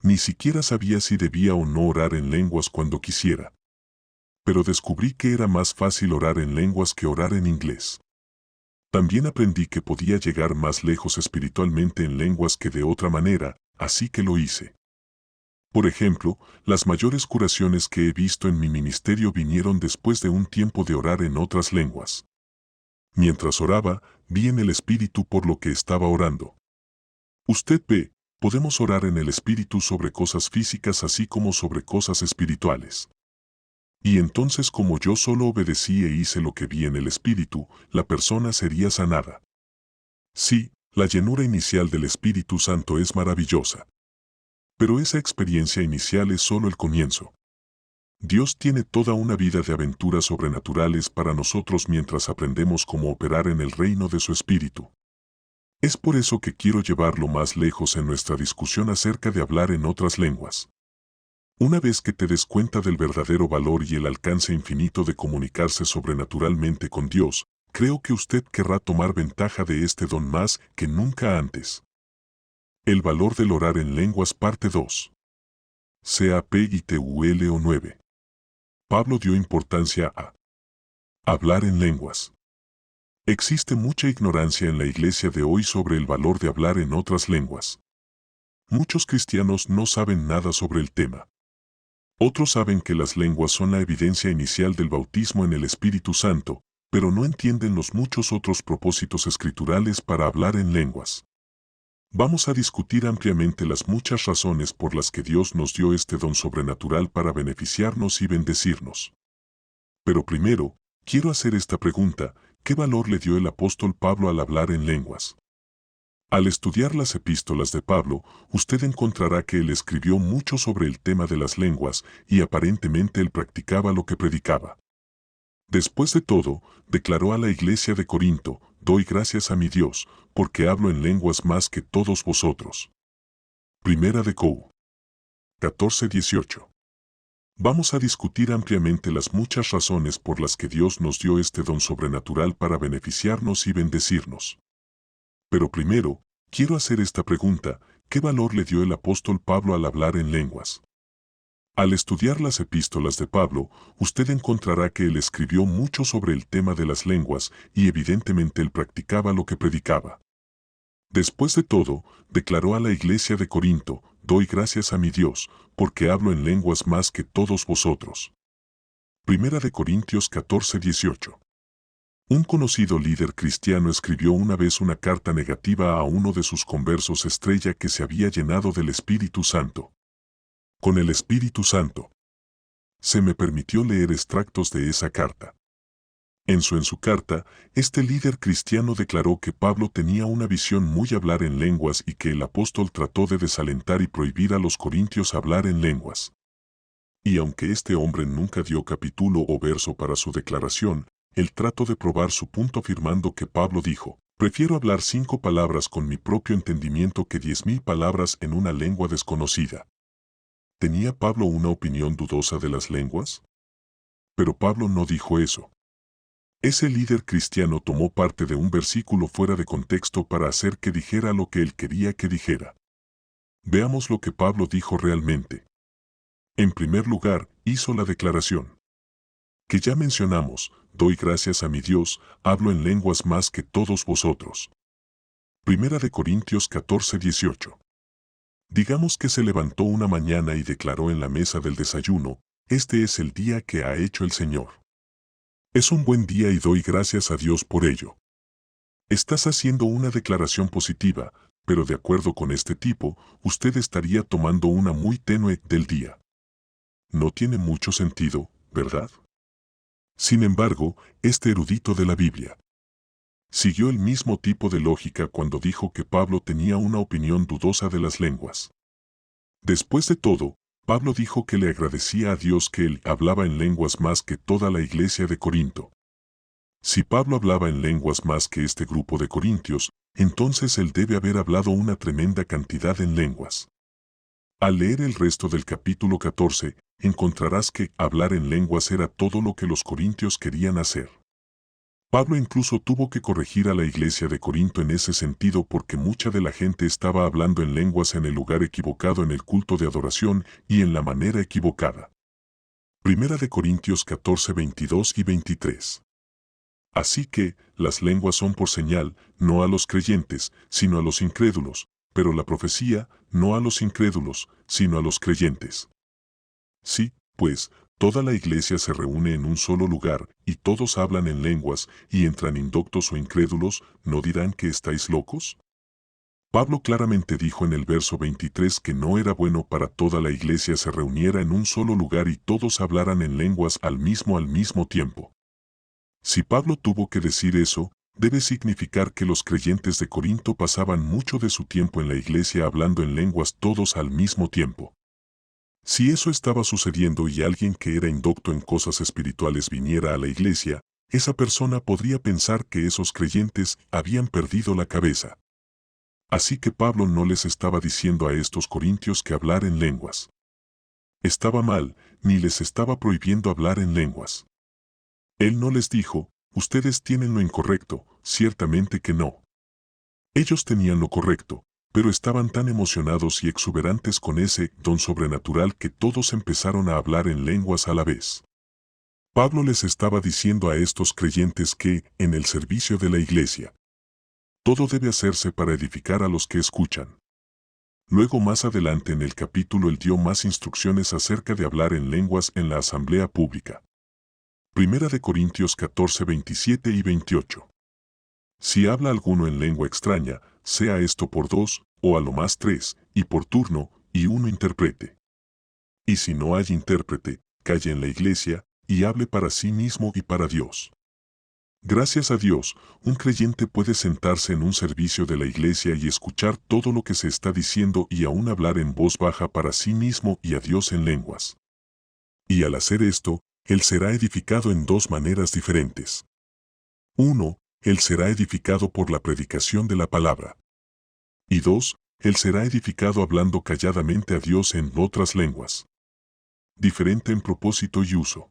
Ni siquiera sabía si debía o no orar en lenguas cuando quisiera. Pero descubrí que era más fácil orar en lenguas que orar en inglés. También aprendí que podía llegar más lejos espiritualmente en lenguas que de otra manera, así que lo hice. Por ejemplo, las mayores curaciones que he visto en mi ministerio vinieron después de un tiempo de orar en otras lenguas. Mientras oraba, vi en el Espíritu por lo que estaba orando. Usted ve, podemos orar en el Espíritu sobre cosas físicas así como sobre cosas espirituales. Y entonces como yo solo obedecí e hice lo que vi en el Espíritu, la persona sería sanada. Sí, la llenura inicial del Espíritu Santo es maravillosa. Pero esa experiencia inicial es solo el comienzo. Dios tiene toda una vida de aventuras sobrenaturales para nosotros mientras aprendemos cómo operar en el reino de su Espíritu. Es por eso que quiero llevarlo más lejos en nuestra discusión acerca de hablar en otras lenguas. Una vez que te des cuenta del verdadero valor y el alcance infinito de comunicarse sobrenaturalmente con Dios, creo que usted querrá tomar ventaja de este don más que nunca antes. El valor del orar en lenguas parte 2. CAPITUL 9. Pablo dio importancia a hablar en lenguas. Existe mucha ignorancia en la iglesia de hoy sobre el valor de hablar en otras lenguas. Muchos cristianos no saben nada sobre el tema. Otros saben que las lenguas son la evidencia inicial del bautismo en el Espíritu Santo, pero no entienden los muchos otros propósitos escriturales para hablar en lenguas. Vamos a discutir ampliamente las muchas razones por las que Dios nos dio este don sobrenatural para beneficiarnos y bendecirnos. Pero primero, quiero hacer esta pregunta: ¿qué valor le dio el apóstol Pablo al hablar en lenguas? Al estudiar las epístolas de Pablo, usted encontrará que él escribió mucho sobre el tema de las lenguas y aparentemente él practicaba lo que predicaba. Después de todo, declaró a la iglesia de Corinto: «Doy gracias a mi Dios, porque hablo en lenguas más que todos vosotros». Primera de Cou. 14:18. Vamos a discutir ampliamente las muchas razones por las que Dios nos dio este don sobrenatural para beneficiarnos y bendecirnos. Pero primero, quiero hacer esta pregunta: ¿qué valor le dio el apóstol Pablo al hablar en lenguas? Al estudiar las epístolas de Pablo, usted encontrará que él escribió mucho sobre el tema de las lenguas y evidentemente él practicaba lo que predicaba. Después de todo, declaró a la iglesia de Corinto: «Doy gracias a mi Dios, porque hablo en lenguas más que todos vosotros». Primera de Corintios 14:18. Un conocido líder cristiano escribió una vez una carta negativa a uno de sus conversos estrella que se había llenado del Espíritu Santo. Con el Espíritu Santo. Se me permitió leer extractos de esa carta. En su carta, este líder cristiano declaró que Pablo tenía una visión muy hablar en lenguas y que el apóstol trató de desalentar y prohibir a los corintios hablar en lenguas. Y aunque este hombre nunca dio capítulo o verso para su declaración, él trató de probar su punto afirmando que Pablo dijo: «Prefiero hablar 5 palabras con mi propio entendimiento que 10,000 palabras en una lengua desconocida». ¿Tenía Pablo una opinión dudosa de las lenguas? Pero Pablo no dijo eso. Ese líder cristiano tomó parte de un versículo fuera de contexto para hacer que dijera lo que él quería que dijera. Veamos lo que Pablo dijo realmente. En primer lugar, hizo la declaración que ya mencionamos: «Doy gracias a mi Dios, hablo en lenguas más que todos vosotros». Primera de Corintios 14:18. Digamos que se levantó una mañana y declaró en la mesa del desayuno: «Este es el día que ha hecho el Señor. Es un buen día y doy gracias a Dios por ello». Estás haciendo una declaración positiva, pero de acuerdo con este tipo, usted estaría tomando una muy tenue del día. no tiene mucho sentido, ¿verdad? Sin embargo, este erudito de la Biblia siguió el mismo tipo de lógica cuando dijo que Pablo tenía una opinión dudosa de las lenguas. Después de todo, Pablo dijo que le agradecía a Dios que él hablaba en lenguas más que toda la iglesia de Corinto. Si Pablo hablaba en lenguas más que este grupo de corintios, entonces él debe haber hablado una tremenda cantidad en lenguas. Al leer el resto del capítulo 14, encontrarás que hablar en lenguas era todo lo que los corintios querían hacer. Pablo incluso tuvo que corregir a la iglesia de Corinto en ese sentido porque mucha de la gente estaba hablando en lenguas en el lugar equivocado en el culto de adoración y en la manera equivocada. Primera de Corintios 14, 22 y 23. Así que, las lenguas son por señal, no a los creyentes, sino a los incrédulos, pero la profecía, no a los incrédulos, sino a los creyentes. Sí, pues, toda la iglesia se reúne en un solo lugar, y todos hablan en lenguas, y entran indoctos o incrédulos, ¿no dirán que estáis locos? Pablo claramente dijo en el verso 23 que no era bueno para toda la iglesia se reuniera en un solo lugar y todos hablaran en lenguas al mismo tiempo. Si Pablo tuvo que decir eso, debe significar que los creyentes de Corinto pasaban mucho de su tiempo en la iglesia hablando en lenguas todos al mismo tiempo. Si eso estaba sucediendo y alguien que era indocto en cosas espirituales viniera a la iglesia, esa persona podría pensar que esos creyentes habían perdido la cabeza. Así que Pablo no les estaba diciendo a estos corintios que hablar en lenguas estaba mal, ni les estaba prohibiendo hablar en lenguas. Él no les dijo, ustedes tienen lo incorrecto, ciertamente que no. Ellos tenían lo correcto, pero estaban tan emocionados y exuberantes con ese don sobrenatural que todos empezaron a hablar en lenguas a la vez. Pablo les estaba diciendo a estos creyentes que, en el servicio de la iglesia, todo debe hacerse para edificar a los que escuchan. Luego más adelante en el capítulo él dio más instrucciones acerca de hablar en lenguas en la asamblea pública. Primera de Corintios 14, 27 y 28. Si habla alguno en lengua extraña, sea esto por 2, o a lo más 3, y por turno, y uno interprete. Y si no hay intérprete, calle en la iglesia, y hable para sí mismo y para Dios. Gracias a Dios, un creyente puede sentarse en un servicio de la iglesia y escuchar todo lo que se está diciendo y aún hablar en voz baja para sí mismo y a Dios en lenguas. Y al hacer esto, él será edificado en dos maneras diferentes. 1. Él será edificado por la predicación de la palabra. Y 2. Él será edificado hablando calladamente a Dios en otras lenguas. Diferente en propósito y uso.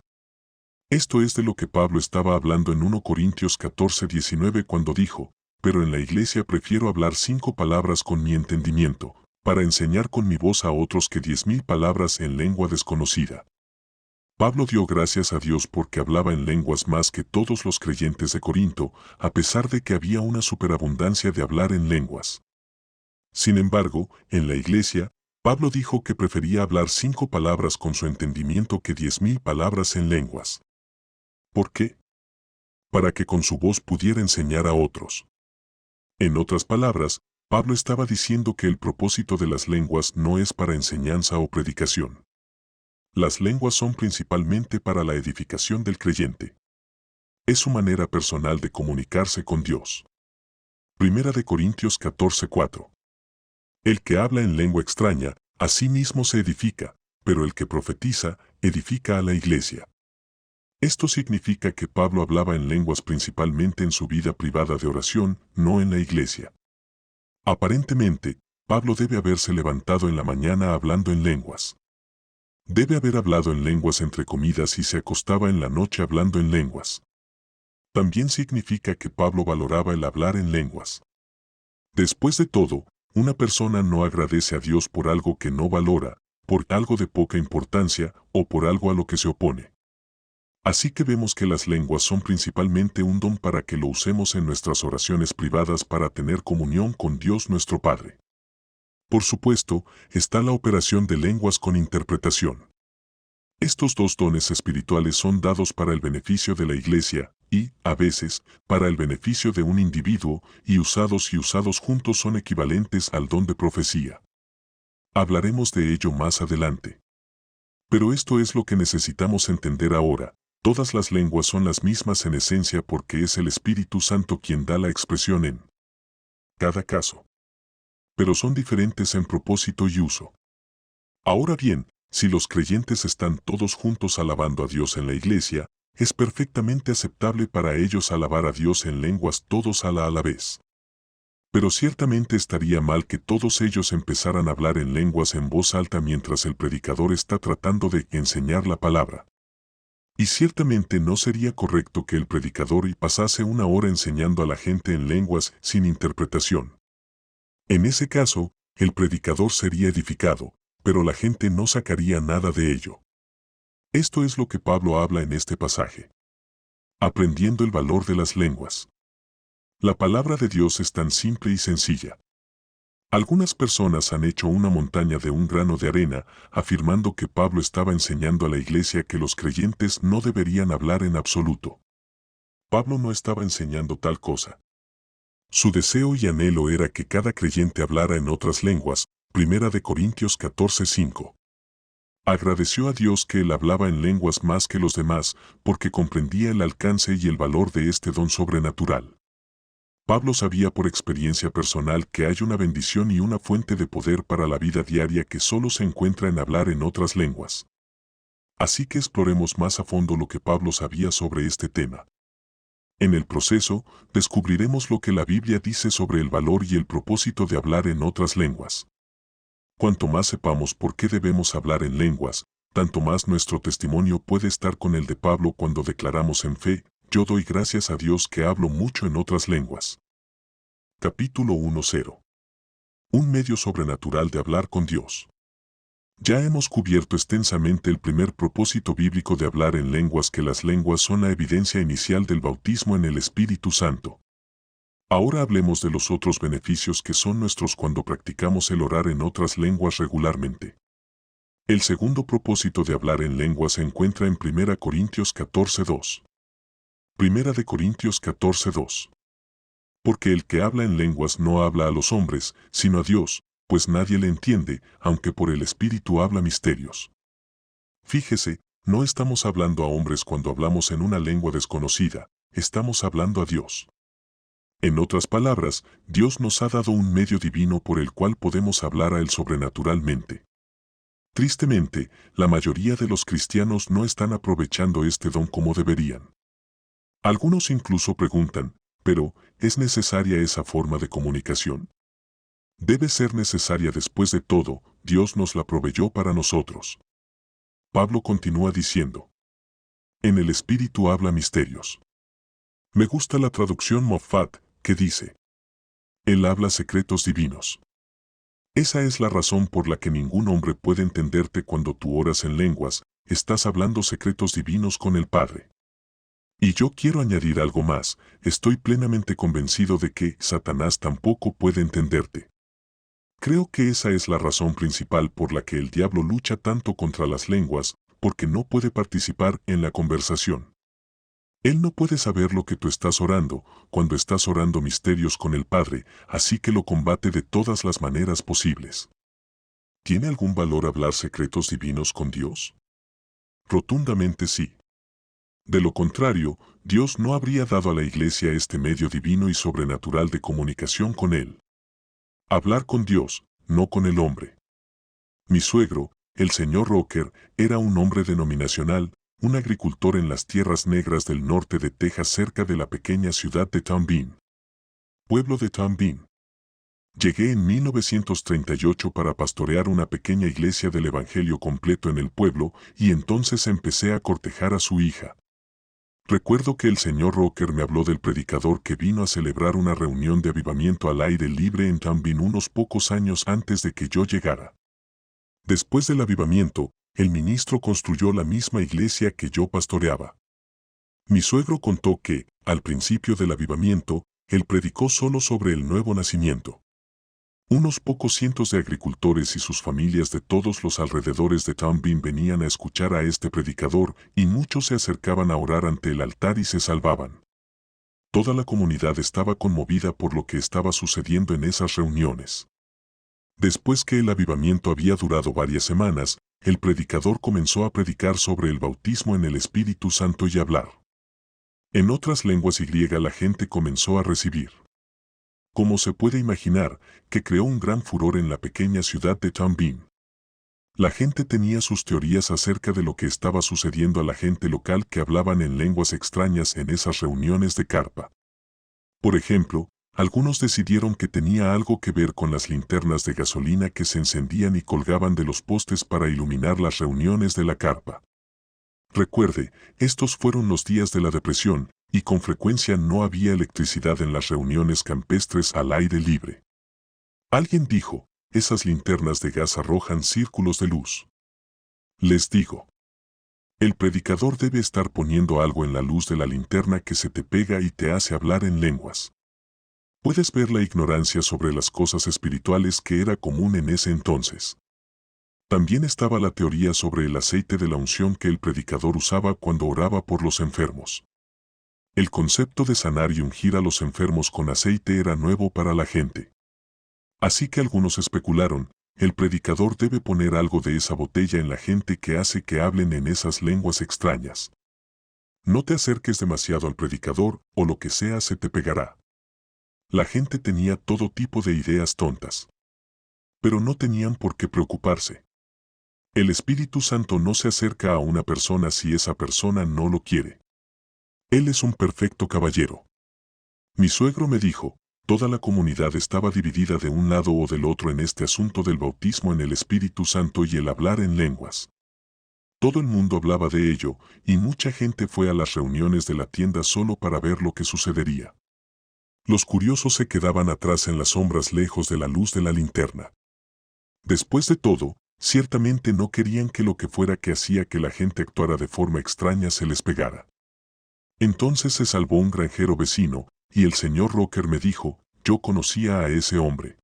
Esto es de lo que Pablo estaba hablando en 1 Corintios 14, 19 cuando dijo, pero en la iglesia prefiero hablar 5 palabras con mi entendimiento, para enseñar con mi voz a otros que 10,000 palabras en lengua desconocida. Pablo dio gracias a Dios porque hablaba en lenguas más que todos los creyentes de Corinto, a pesar de que había una superabundancia de hablar en lenguas. Sin embargo, en la iglesia, Pablo dijo que prefería hablar 5 palabras con su entendimiento que 10,000 palabras en lenguas. ¿Por qué? Para que con su voz pudiera enseñar a otros. En otras palabras, Pablo estaba diciendo que el propósito de las lenguas no es para enseñanza o predicación. Las lenguas son principalmente para la edificación del creyente. Es su manera personal de comunicarse con Dios. Primera de Corintios 14, 4. El que habla en lengua extraña, a sí mismo se edifica, pero el que profetiza, edifica a la iglesia. Esto significa que Pablo hablaba en lenguas principalmente en su vida privada de oración, no en la iglesia. Aparentemente, Pablo debe haberse levantado en la mañana hablando en lenguas. Debe haber hablado en lenguas entre comidas y se acostaba en la noche hablando en lenguas. También significa que Pablo valoraba el hablar en lenguas. Después de todo, una persona no agradece a Dios por algo que no valora, por algo de poca importancia o por algo a lo que se opone. Así que vemos que las lenguas son principalmente un don para que lo usemos en nuestras oraciones privadas para tener comunión con Dios nuestro Padre. Por supuesto, está la operación de lenguas con interpretación. Estos dos dones espirituales son dados para el beneficio de la iglesia y, a veces, para el beneficio de un individuo y usados juntos son equivalentes al don de profecía. Hablaremos de ello más adelante. Pero esto es lo que necesitamos entender ahora. Todas las lenguas son las mismas en esencia porque es el Espíritu Santo quien da la expresión en cada caso. Pero son diferentes en propósito y uso. Ahora bien, si los creyentes están todos juntos alabando a Dios en la iglesia, es perfectamente aceptable para ellos alabar a Dios en lenguas todos a la vez. Pero ciertamente estaría mal que todos ellos empezaran a hablar en lenguas en voz alta mientras el predicador está tratando de enseñar la palabra. Y ciertamente no sería correcto que el predicador pasase una hora enseñando a la gente en lenguas sin interpretación. En ese caso, el predicador sería edificado, pero la gente no sacaría nada de ello. Esto es lo que Pablo habla en este pasaje. Aprendiendo el valor de las lenguas. La palabra de Dios es tan simple y sencilla. Algunas personas han hecho una montaña de un grano de arena, afirmando que Pablo estaba enseñando a la iglesia que los creyentes no deberían hablar en absoluto. Pablo no estaba enseñando tal cosa. Su deseo y anhelo era que cada creyente hablara en otras lenguas. 1 Corintios 14:5. Agradeció a Dios que él hablaba en lenguas más que los demás, porque comprendía el alcance y el valor de este don sobrenatural. Pablo sabía por experiencia personal que hay una bendición y una fuente de poder para la vida diaria que solo se encuentra en hablar en otras lenguas. Así que exploremos más a fondo lo que Pablo sabía sobre este tema. En el proceso, descubriremos lo que la Biblia dice sobre el valor y el propósito de hablar en otras lenguas. Cuanto más sepamos por qué debemos hablar en lenguas, tanto más nuestro testimonio puede estar con el de Pablo cuando declaramos en fe: yo doy gracias a Dios que hablo mucho en otras lenguas. Capítulo 1:0. Un medio sobrenatural de hablar con Dios. Ya hemos cubierto extensamente el primer propósito bíblico de hablar en lenguas, que las lenguas son la evidencia inicial del bautismo en el Espíritu Santo. Ahora hablemos de los otros beneficios que son nuestros cuando practicamos el orar en otras lenguas regularmente. El segundo propósito de hablar en lenguas se encuentra en 1 Corintios 14:2. 1 Corintios 14:2. Porque el que habla en lenguas no habla a los hombres, sino a Dios, pues nadie le entiende, aunque por el Espíritu habla misterios. Fíjese, no estamos hablando a hombres cuando hablamos en una lengua desconocida, estamos hablando a Dios. En otras palabras, Dios nos ha dado un medio divino por el cual podemos hablar a Él sobrenaturalmente. Tristemente, la mayoría de los cristianos no están aprovechando este don como deberían. Algunos incluso preguntan, ¿pero es necesaria esa forma de comunicación? Debe ser necesaria. Después de todo, Dios nos la proveyó para nosotros. Pablo continúa diciendo: en el Espíritu habla misterios. Me gusta la traducción Moffat, que dice: Él habla secretos divinos. Esa es la razón por la que ningún hombre puede entenderte cuando tú oras en lenguas, estás hablando secretos divinos con el Padre. Y yo quiero añadir algo más: estoy plenamente convencido de que Satanás tampoco puede entenderte. Creo que esa es la razón principal por la que el diablo lucha tanto contra las lenguas, porque no puede participar en la conversación. Él no puede saber lo que tú estás orando, cuando estás orando misterios con el Padre, así que lo combate de todas las maneras posibles. ¿Tiene algún valor hablar secretos divinos con Dios? Rotundamente sí. De lo contrario, Dios no habría dado a la Iglesia este medio divino y sobrenatural de comunicación con Él. Hablar con Dios, no con el hombre. Mi suegro, el señor Rocker, era un hombre denominacional, un agricultor en las tierras negras del norte de Texas, cerca de la pequeña ciudad de Tombin. Pueblo de Tombin. Llegué en 1938 para pastorear una pequeña iglesia del Evangelio completo en el pueblo, y entonces empecé a cortejar a su hija. Recuerdo que el señor Rocker me habló del predicador que vino a celebrar una reunión de avivamiento al aire libre en Tombin unos pocos años antes de que yo llegara. Después del avivamiento, el ministro construyó la misma iglesia que yo pastoreaba. Mi suegro contó que, al principio del avivamiento, él predicó solo sobre el nuevo nacimiento. Unos pocos cientos de agricultores y sus familias de todos los alrededores de Tombin venían a escuchar a este predicador, y muchos se acercaban a orar ante el altar y se salvaban. Toda la comunidad estaba conmovida por lo que estaba sucediendo en esas reuniones. Después que el avivamiento había durado varias semanas, el predicador comenzó a predicar sobre el bautismo en el Espíritu Santo y hablar en otras lenguas y griega. La gente comenzó a recibir. Como se puede imaginar, que creó un gran furor en la pequeña ciudad de Tambin. La gente tenía sus teorías acerca de lo que estaba sucediendo a la gente local que hablaban en lenguas extrañas en esas reuniones de carpa. Por ejemplo, algunos decidieron que tenía algo que ver con las linternas de gasolina que se encendían y colgaban de los postes para iluminar las reuniones de la carpa. Recuerde, estos fueron los días de la depresión, y con frecuencia no había electricidad en las reuniones campestres al aire libre. Alguien dijo, esas linternas de gas arrojan círculos de luz. Les digo, el predicador debe estar poniendo algo en la luz de la linterna que se te pega y te hace hablar en lenguas. Puedes ver la ignorancia sobre las cosas espirituales que era común en ese entonces. También estaba la teoría sobre el aceite de la unción que el predicador usaba cuando oraba por los enfermos. El concepto de sanar y ungir a los enfermos con aceite era nuevo para la gente. Así que algunos especularon, el predicador debe poner algo de esa botella en la gente que hace que hablen en esas lenguas extrañas. No te acerques demasiado al predicador, o lo que sea se te pegará. La gente tenía todo tipo de ideas tontas. Pero no tenían por qué preocuparse. El Espíritu Santo no se acerca a una persona si esa persona no lo quiere. Él es un perfecto caballero. Mi suegro me dijo, toda la comunidad estaba dividida de un lado o del otro en este asunto del bautismo en el Espíritu Santo y el hablar en lenguas. Todo el mundo hablaba de ello, y mucha gente fue a las reuniones de la tienda solo para ver lo que sucedería. Los curiosos se quedaban atrás en las sombras lejos de la luz de la linterna. Después de todo, ciertamente no querían que lo que fuera que hacía que la gente actuara de forma extraña se les pegara. Entonces se salvó un granjero vecino, y el señor Rocker me dijo, yo conocía a ese hombre.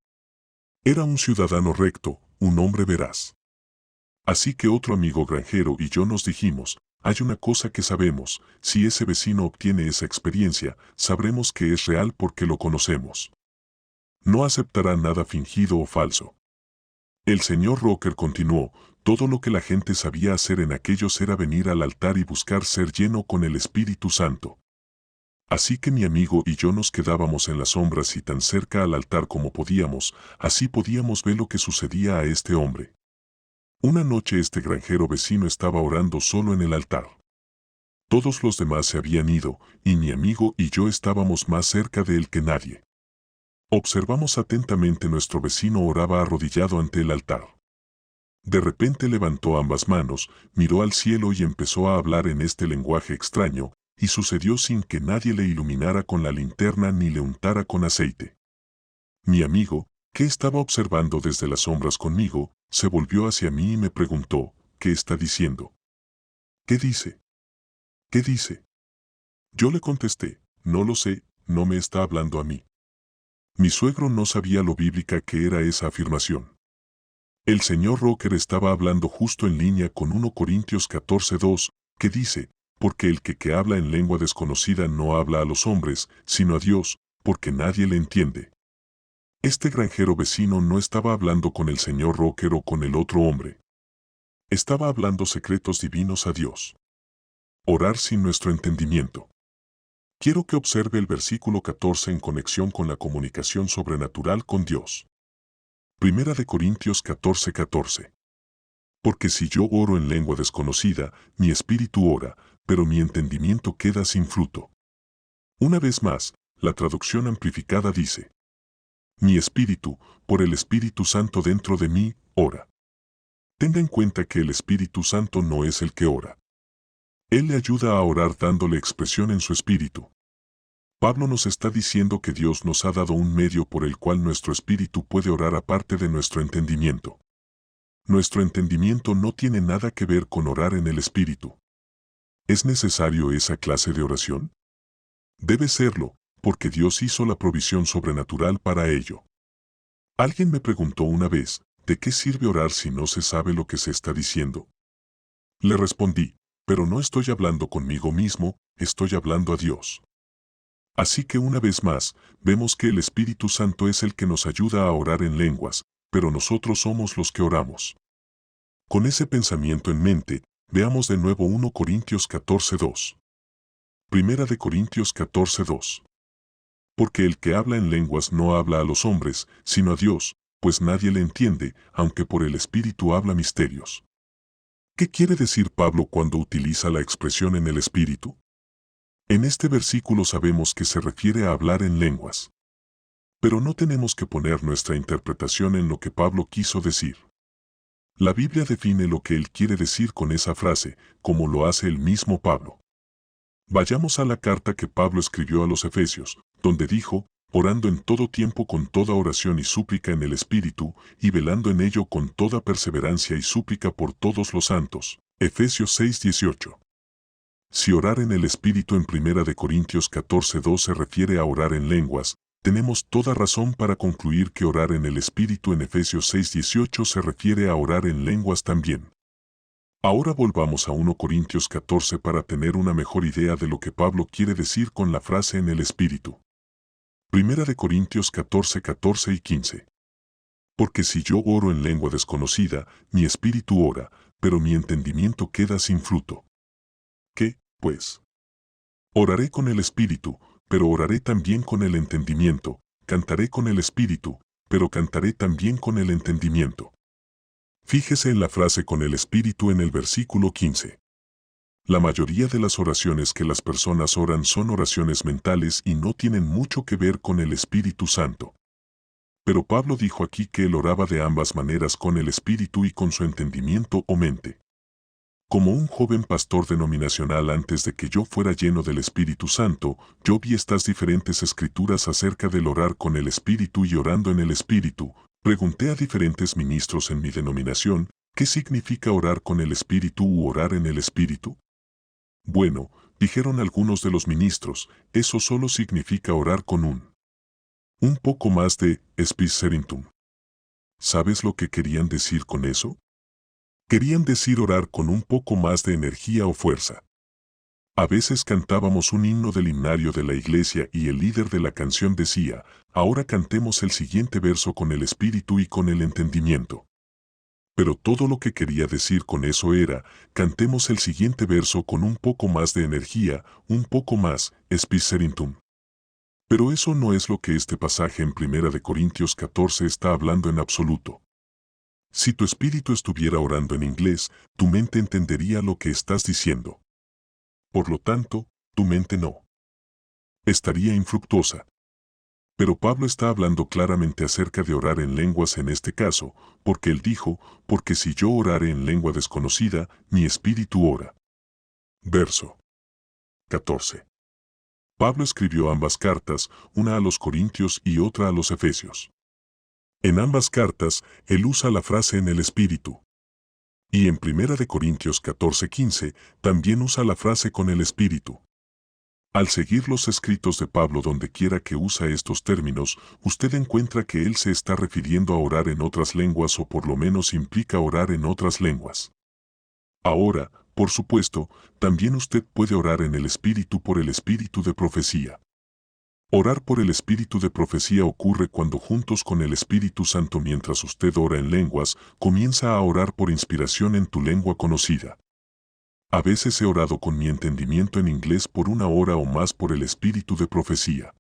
Era un ciudadano recto, un hombre veraz. Así que otro amigo granjero y yo nos dijimos, hay una cosa que sabemos, si ese vecino obtiene esa experiencia, sabremos que es real porque lo conocemos. No aceptará nada fingido o falso. El señor Rocker continuó, todo lo que la gente sabía hacer en aquellos era venir al altar y buscar ser lleno con el Espíritu Santo. Así que mi amigo y yo nos quedábamos en las sombras y tan cerca al altar como podíamos, así podíamos ver lo que sucedía a este hombre. Una noche este granjero vecino estaba orando solo en el altar. Todos los demás se habían ido, y mi amigo y yo estábamos más cerca de él que nadie. Observamos atentamente nuestro vecino oraba arrodillado ante el altar. De repente levantó ambas manos, miró al cielo y empezó a hablar en este lenguaje extraño, y sucedió sin que nadie le iluminara con la linterna ni le untara con aceite. Mi amigo, que estaba observando desde las sombras conmigo, se volvió hacia mí y me preguntó, ¿qué está diciendo? ¿Qué dice? ¿Qué dice? Yo le contesté, no lo sé, no me está hablando a mí. Mi suegro no sabía lo bíblica que era esa afirmación. El señor Rocker estaba hablando justo en línea con 1 Corintios 14:2, que dice, porque el que habla en lengua desconocida no habla a los hombres, sino a Dios, porque nadie le entiende. Este granjero vecino no estaba hablando con el señor Rocker o con el otro hombre. Estaba hablando secretos divinos a Dios. Orar sin nuestro entendimiento. Quiero que observe el versículo 14 en conexión con la comunicación sobrenatural con Dios. Primera de Corintios 14:14. Porque si yo oro en lengua desconocida, mi espíritu ora, pero mi entendimiento queda sin fruto. Una vez más, la traducción amplificada dice, mi espíritu, por el Espíritu Santo dentro de mí, ora. Tenga en cuenta que el Espíritu Santo no es el que ora. Él le ayuda a orar dándole expresión en su espíritu. Pablo nos está diciendo que Dios nos ha dado un medio por el cual nuestro espíritu puede orar aparte de nuestro entendimiento. Nuestro entendimiento no tiene nada que ver con orar en el espíritu. ¿Es necesario esa clase de oración? Debe serlo, porque Dios hizo la provisión sobrenatural para ello. Alguien me preguntó una vez, ¿de qué sirve orar si no se sabe lo que se está diciendo? Le respondí, pero no estoy hablando conmigo mismo, estoy hablando a Dios. Así que una vez más, vemos que el Espíritu Santo es el que nos ayuda a orar en lenguas, pero nosotros somos los que oramos. Con ese pensamiento en mente, veamos de nuevo 1 Corintios 14:2. Primera de Corintios 14:2. Porque el que habla en lenguas no habla a los hombres, sino a Dios, pues nadie le entiende, aunque por el Espíritu habla misterios. ¿Qué quiere decir Pablo cuando utiliza la expresión en el Espíritu? En este versículo sabemos que se refiere a hablar en lenguas. Pero no tenemos que poner nuestra interpretación en lo que Pablo quiso decir. La Biblia define lo que él quiere decir con esa frase, como lo hace el mismo Pablo. Vayamos a la carta que Pablo escribió a los Efesios, donde dijo, orando en todo tiempo con toda oración y súplica en el Espíritu, y velando en ello con toda perseverancia y súplica por todos los santos. Efesios 6:18. Si orar en el Espíritu en 1 Corintios 14:2 se refiere a orar en lenguas, tenemos toda razón para concluir que orar en el Espíritu en Efesios 6:18 se refiere a orar en lenguas también. Ahora volvamos a 1 Corintios 14 para tener una mejor idea de lo que Pablo quiere decir con la frase en el Espíritu. 1 Corintios 14:14 y 15. Porque si yo oro en lengua desconocida, mi espíritu ora, pero mi entendimiento queda sin fruto. ¿Qué, pues? Oraré con el espíritu, pero oraré también con el entendimiento, cantaré con el espíritu, pero cantaré también con el entendimiento. Fíjese en la frase con el espíritu en el versículo 15. La mayoría de las oraciones que las personas oran son oraciones mentales y no tienen mucho que ver con el Espíritu Santo. Pero Pablo dijo aquí que él oraba de ambas maneras con el espíritu y con su entendimiento o mente. Como un joven pastor denominacional antes de que yo fuera lleno del Espíritu Santo, yo vi estas diferentes escrituras acerca del orar con el Espíritu y orando en el Espíritu. Pregunté a diferentes ministros en mi denominación, ¿qué significa orar con el Espíritu u orar en el Espíritu? Bueno, dijeron algunos de los ministros, eso solo significa orar con un poco más de Spiritum. ¿Sabes lo que querían decir con eso? Querían decir orar con un poco más de energía o fuerza. A veces cantábamos un himno del himnario de la iglesia y el líder de la canción decía, ahora cantemos el siguiente verso con el espíritu y con el entendimiento. Pero todo lo que quería decir con eso era, cantemos el siguiente verso con un poco más de energía, un poco más, Spiritum. Pero eso no es lo que este pasaje en 1 Corintios 14 está hablando en absoluto. Si tu espíritu estuviera orando en inglés, tu mente entendería lo que estás diciendo. Por lo tanto, tu mente no. Estaría infructuosa. Pero Pablo está hablando claramente acerca de orar en lenguas en este caso, porque él dijo, porque si yo orare en lengua desconocida, mi espíritu ora. Verso 14. Pablo escribió ambas cartas, una a los Corintios y otra a los Efesios. En ambas cartas, él usa la frase en el espíritu. Y en 1 Corintios 14:15, también usa la frase con el espíritu. Al seguir los escritos de Pablo donde quiera que usa estos términos, usted encuentra que él se está refiriendo a orar en otras lenguas o por lo menos implica orar en otras lenguas. Ahora, por supuesto, también usted puede orar en el espíritu por el espíritu de profecía. Orar por el espíritu de profecía ocurre cuando juntos con el Espíritu Santo mientras usted ora en lenguas, comienza a orar por inspiración en tu lengua conocida. A veces he orado con mi entendimiento en inglés por 1 hora o más por el espíritu de profecía.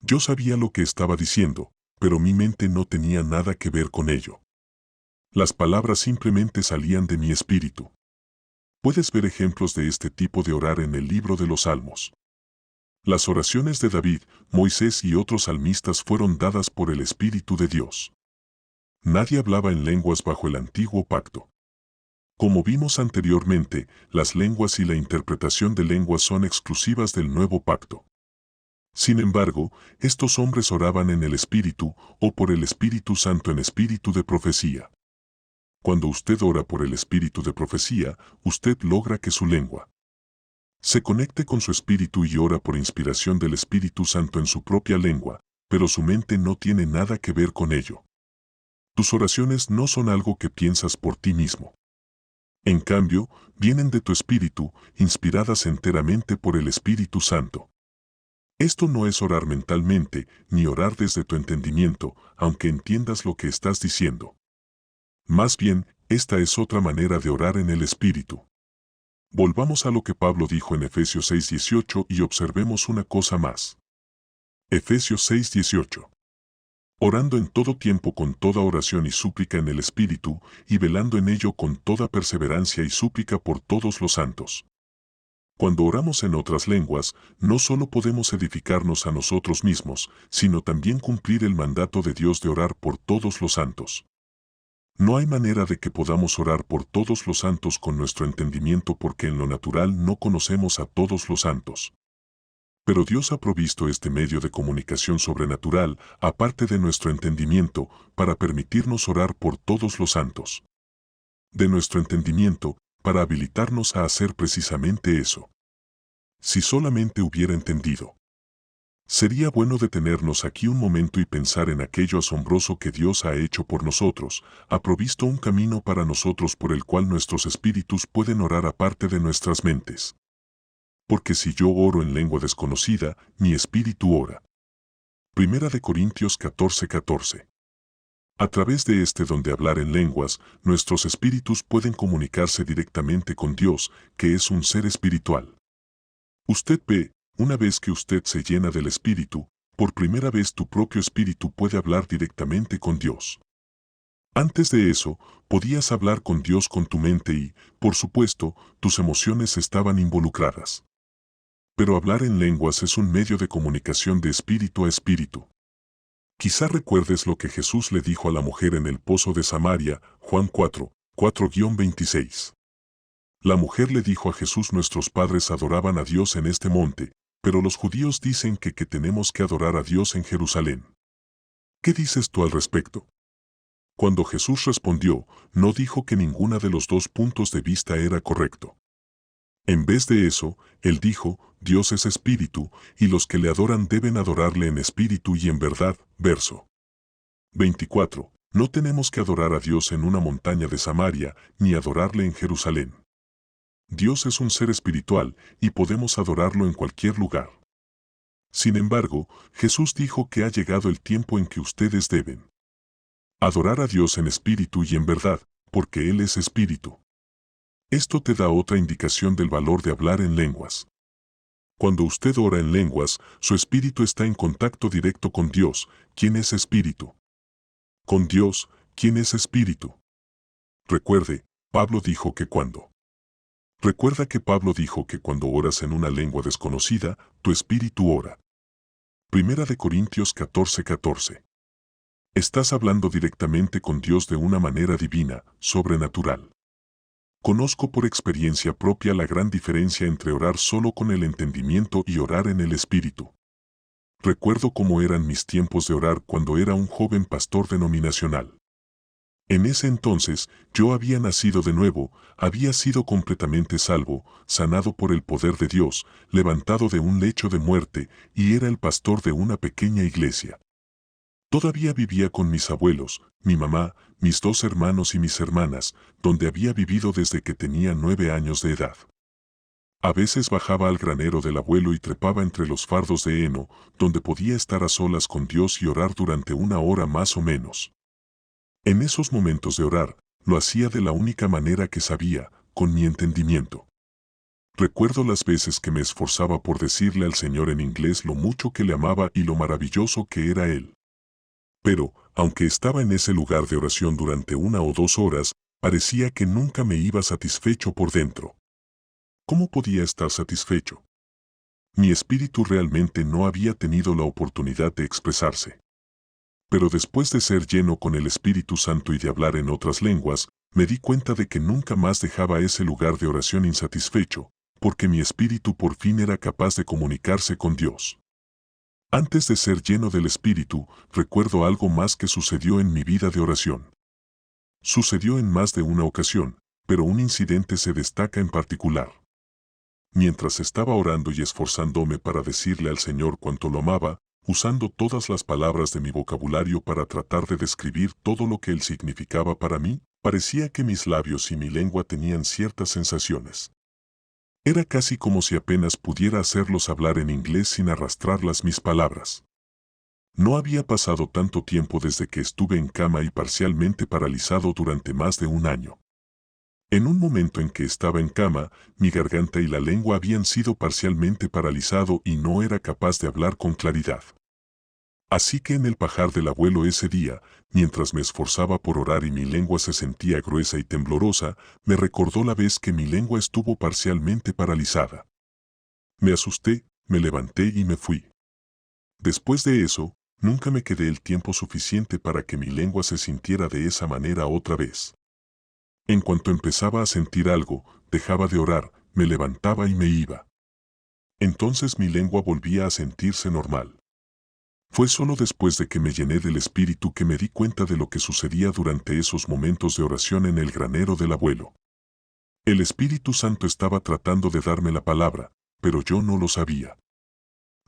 Yo sabía lo que estaba diciendo, pero mi mente no tenía nada que ver con ello. Las palabras simplemente salían de mi espíritu. Puedes ver ejemplos de este tipo de orar en el libro de los Salmos. Las oraciones de David, Moisés y otros salmistas fueron dadas por el Espíritu de Dios. Nadie hablaba en lenguas bajo el antiguo pacto. Como vimos anteriormente, las lenguas y la interpretación de lenguas son exclusivas del nuevo pacto. Sin embargo, estos hombres oraban en el Espíritu o por el Espíritu Santo en espíritu de profecía. Cuando usted ora por el espíritu de profecía, usted logra que su lengua se conecte con su espíritu y ora por inspiración del Espíritu Santo en su propia lengua, pero su mente no tiene nada que ver con ello. Tus oraciones no son algo que piensas por ti mismo. En cambio, vienen de tu espíritu, inspiradas enteramente por el Espíritu Santo. Esto no es orar mentalmente, ni orar desde tu entendimiento, aunque entiendas lo que estás diciendo. Más bien, esta es otra manera de orar en el Espíritu. Volvamos a lo que Pablo dijo en Efesios 6:18 y observemos una cosa más. Efesios 6:18. Orando en todo tiempo con toda oración y súplica en el Espíritu, y velando en ello con toda perseverancia y súplica por todos los santos. Cuando oramos en otras lenguas, no solo podemos edificarnos a nosotros mismos, sino también cumplir el mandato de Dios de orar por todos los santos. No hay manera de que podamos orar por todos los santos con nuestro entendimiento porque en lo natural no conocemos a todos los santos. Pero Dios ha provisto este medio de comunicación sobrenatural, aparte de nuestro entendimiento, para permitirnos orar por todos los santos. De nuestro entendimiento, para habilitarnos a hacer precisamente eso. Si solamente hubiera entendido. Sería bueno detenernos aquí un momento y pensar en aquello asombroso que Dios ha hecho por nosotros, ha provisto un camino para nosotros por el cual nuestros espíritus pueden orar aparte de nuestras mentes. Porque si yo oro en lengua desconocida, mi espíritu ora. Primera de Corintios 14:14. A través de este don de hablar en lenguas, nuestros espíritus pueden comunicarse directamente con Dios, que es un ser espiritual. Usted ve, una vez que usted se llena del Espíritu, por primera vez tu propio espíritu puede hablar directamente con Dios. Antes de eso, podías hablar con Dios con tu mente y, por supuesto, tus emociones estaban involucradas. Pero hablar en lenguas es un medio de comunicación de espíritu a espíritu. Quizá recuerdes lo que Jesús le dijo a la mujer en el pozo de Samaria, Juan 4:26. La mujer le dijo a Jesús: nuestros padres adoraban a Dios en este monte, pero los judíos dicen que tenemos que adorar a Dios en Jerusalén. ¿Qué dices tú al respecto? Cuando Jesús respondió, no dijo que ninguno de los dos puntos de vista era correcto. En vez de eso, él dijo, Dios es espíritu, y los que le adoran deben adorarle en espíritu y en verdad. Verso 24. No tenemos que adorar a Dios en una montaña de Samaria, ni adorarle en Jerusalén. Dios es un ser espiritual, y podemos adorarlo en cualquier lugar. Sin embargo, Jesús dijo que ha llegado el tiempo en que ustedes deben adorar a Dios en espíritu y en verdad, porque Él es espíritu. Esto te da otra indicación del valor de hablar en lenguas. Cuando usted ora en lenguas, su espíritu está en contacto directo con Dios, quien es espíritu. Con Dios, quien es espíritu. Recuerda que Pablo dijo que cuando oras en una lengua desconocida, tu espíritu ora. Primera de Corintios 14:14. Estás hablando directamente con Dios de una manera divina, sobrenatural. Conozco por experiencia propia la gran diferencia entre orar solo con el entendimiento y orar en el espíritu. Recuerdo cómo eran mis tiempos de orar cuando era un joven pastor denominacional. En ese entonces, yo había nacido de nuevo, había sido completamente salvo, sanado por el poder de Dios, levantado de un lecho de muerte, y era el pastor de una pequeña iglesia. Todavía vivía con mis abuelos, mi mamá, mis 2 hermanos y mis hermanas, donde había vivido desde que tenía 9 años de edad. A veces bajaba al granero del abuelo y trepaba entre los fardos de heno, donde podía estar a solas con Dios y orar durante 1 hora más o menos. En esos momentos de orar, lo hacía de la única manera que sabía, con mi entendimiento. Recuerdo las veces que me esforzaba por decirle al Señor en inglés lo mucho que le amaba y lo maravilloso que era Él. Pero, aunque estaba en ese lugar de oración durante 1 o 2 horas, parecía que nunca me iba satisfecho por dentro. ¿Cómo podía estar satisfecho? Mi espíritu realmente no había tenido la oportunidad de expresarse. Pero después de ser lleno con el Espíritu Santo y de hablar en otras lenguas, me di cuenta de que nunca más dejaba ese lugar de oración insatisfecho, porque mi espíritu por fin era capaz de comunicarse con Dios. Antes de ser lleno del Espíritu, recuerdo algo más que sucedió en mi vida de oración. Sucedió en más de una ocasión, pero un incidente se destaca en particular. Mientras estaba orando y esforzándome para decirle al Señor cuánto lo amaba, usando todas las palabras de mi vocabulario para tratar de describir todo lo que Él significaba para mí, parecía que mis labios y mi lengua tenían ciertas sensaciones. Era casi como si apenas pudiera hacerlos hablar en inglés sin arrastrarlas mis palabras. No había pasado tanto tiempo desde que estuve en cama y parcialmente paralizado durante más de un año. En un momento en que estaba en cama, mi garganta y la lengua habían sido parcialmente paralizado y no era capaz de hablar con claridad. Así que en el pajar del abuelo ese día, mientras me esforzaba por orar y mi lengua se sentía gruesa y temblorosa, me recordó la vez que mi lengua estuvo parcialmente paralizada. Me asusté, me levanté y me fui. Después de eso, nunca me quedé el tiempo suficiente para que mi lengua se sintiera de esa manera otra vez. En cuanto empezaba a sentir algo, dejaba de orar, me levantaba y me iba. Entonces mi lengua volvía a sentirse normal. Fue solo después de que me llené del Espíritu que me di cuenta de lo que sucedía durante esos momentos de oración en el granero del abuelo. El Espíritu Santo estaba tratando de darme la palabra, pero yo no lo sabía.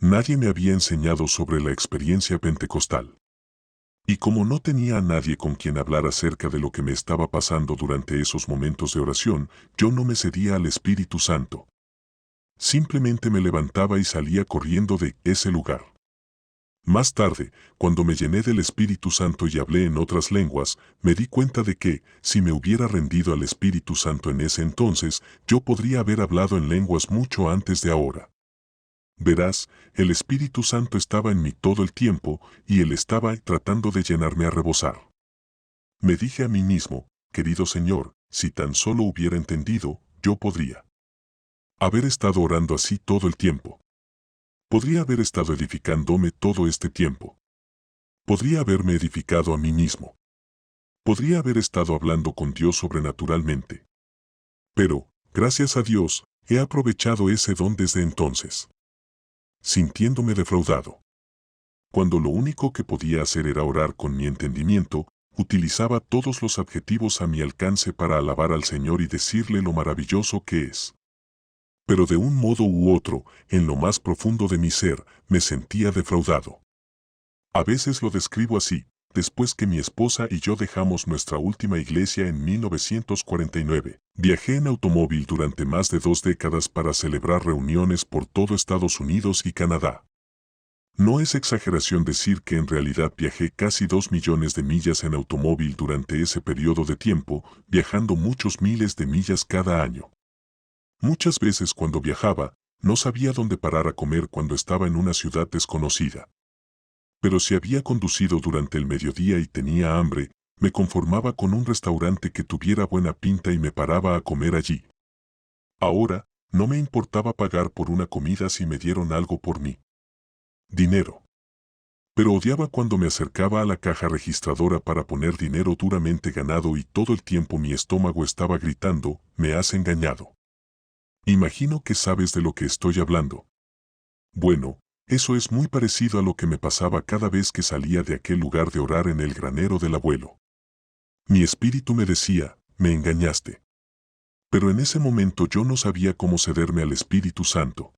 Nadie me había enseñado sobre la experiencia pentecostal. Y como no tenía a nadie con quien hablar acerca de lo que me estaba pasando durante esos momentos de oración, yo no me cedía al Espíritu Santo. Simplemente me levantaba y salía corriendo de ese lugar. Más tarde, cuando me llené del Espíritu Santo y hablé en otras lenguas, me di cuenta de que, si me hubiera rendido al Espíritu Santo en ese entonces, yo podría haber hablado en lenguas mucho antes de ahora. Verás, el Espíritu Santo estaba en mí todo el tiempo, y Él estaba tratando de llenarme a rebosar. Me dije a mí mismo, querido Señor, si tan solo hubiera entendido, yo podría haber estado orando así todo el tiempo. Podría haber estado edificándome todo este tiempo. Podría haberme edificado a mí mismo. Podría haber estado hablando con Dios sobrenaturalmente. Pero, gracias a Dios, he aprovechado ese don desde entonces. Sintiéndome defraudado. Cuando lo único que podía hacer era orar con mi entendimiento, utilizaba todos los adjetivos a mi alcance para alabar al Señor y decirle lo maravilloso que es. Pero de un modo u otro, en lo más profundo de mi ser, me sentía defraudado. A veces lo describo así: después que mi esposa y yo dejamos nuestra última iglesia en 1949, viajé en automóvil durante más de 2 décadas para celebrar reuniones por todo Estados Unidos y Canadá. No es exageración decir que en realidad viajé casi 2 millones de millas en automóvil durante ese periodo de tiempo, viajando muchos miles de millas cada año. Muchas veces cuando viajaba, no sabía dónde parar a comer cuando estaba en una ciudad desconocida. Pero si había conducido durante el mediodía y tenía hambre, me conformaba con un restaurante que tuviera buena pinta y me paraba a comer allí. Ahora, no me importaba pagar por una comida si me dieron algo por mí. Dinero. Pero odiaba cuando me acercaba a la caja registradora para poner dinero duramente ganado y todo el tiempo mi estómago estaba gritando: «Me has engañado». Imagino que sabes de lo que estoy hablando. Bueno, eso es muy parecido a lo que me pasaba cada vez que salía de aquel lugar de orar en el granero del abuelo. Mi espíritu me decía: «Me engañaste». Pero en ese momento yo no sabía cómo cederme al Espíritu Santo.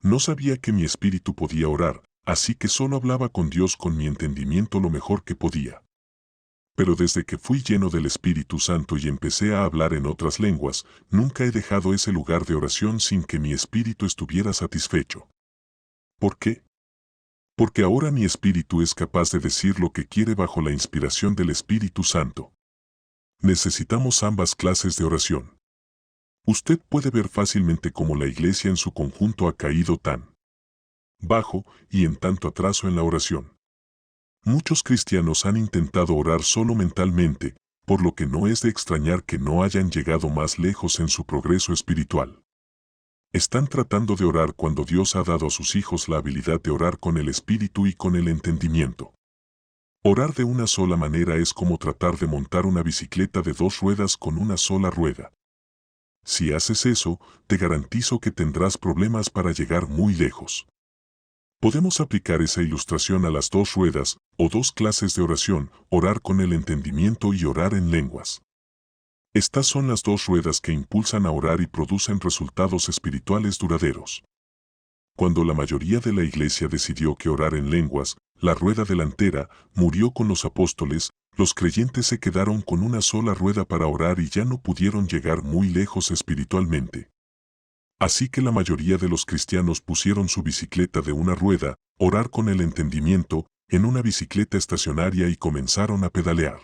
No sabía que mi espíritu podía orar, así que solo hablaba con Dios con mi entendimiento lo mejor que podía. Pero desde que fui lleno del Espíritu Santo y empecé a hablar en otras lenguas, nunca he dejado ese lugar de oración sin que mi espíritu estuviera satisfecho. ¿Por qué? Porque ahora mi espíritu es capaz de decir lo que quiere bajo la inspiración del Espíritu Santo. Necesitamos ambas clases de oración. Usted puede ver fácilmente cómo la iglesia en su conjunto ha caído tan bajo y en tanto atraso en la oración. Muchos cristianos han intentado orar solo mentalmente, por lo que no es de extrañar que no hayan llegado más lejos en su progreso espiritual. Están tratando de orar cuando Dios ha dado a sus hijos la habilidad de orar con el espíritu y con el entendimiento. Orar de una sola manera es como tratar de montar una bicicleta de 2 ruedas con una sola rueda. Si haces eso, te garantizo que tendrás problemas para llegar muy lejos. Podemos aplicar esa ilustración a las 2 ruedas, o 2 clases de oración: orar con el entendimiento y orar en lenguas. Estas son las 2 ruedas que impulsan a orar y producen resultados espirituales duraderos. Cuando la mayoría de la iglesia decidió que orar en lenguas, la rueda delantera, murió con los apóstoles, los creyentes se quedaron con una sola rueda para orar y ya no pudieron llegar muy lejos espiritualmente. Así que la mayoría de los cristianos pusieron su bicicleta de una rueda, orar con el entendimiento, en una bicicleta estacionaria y comenzaron a pedalear.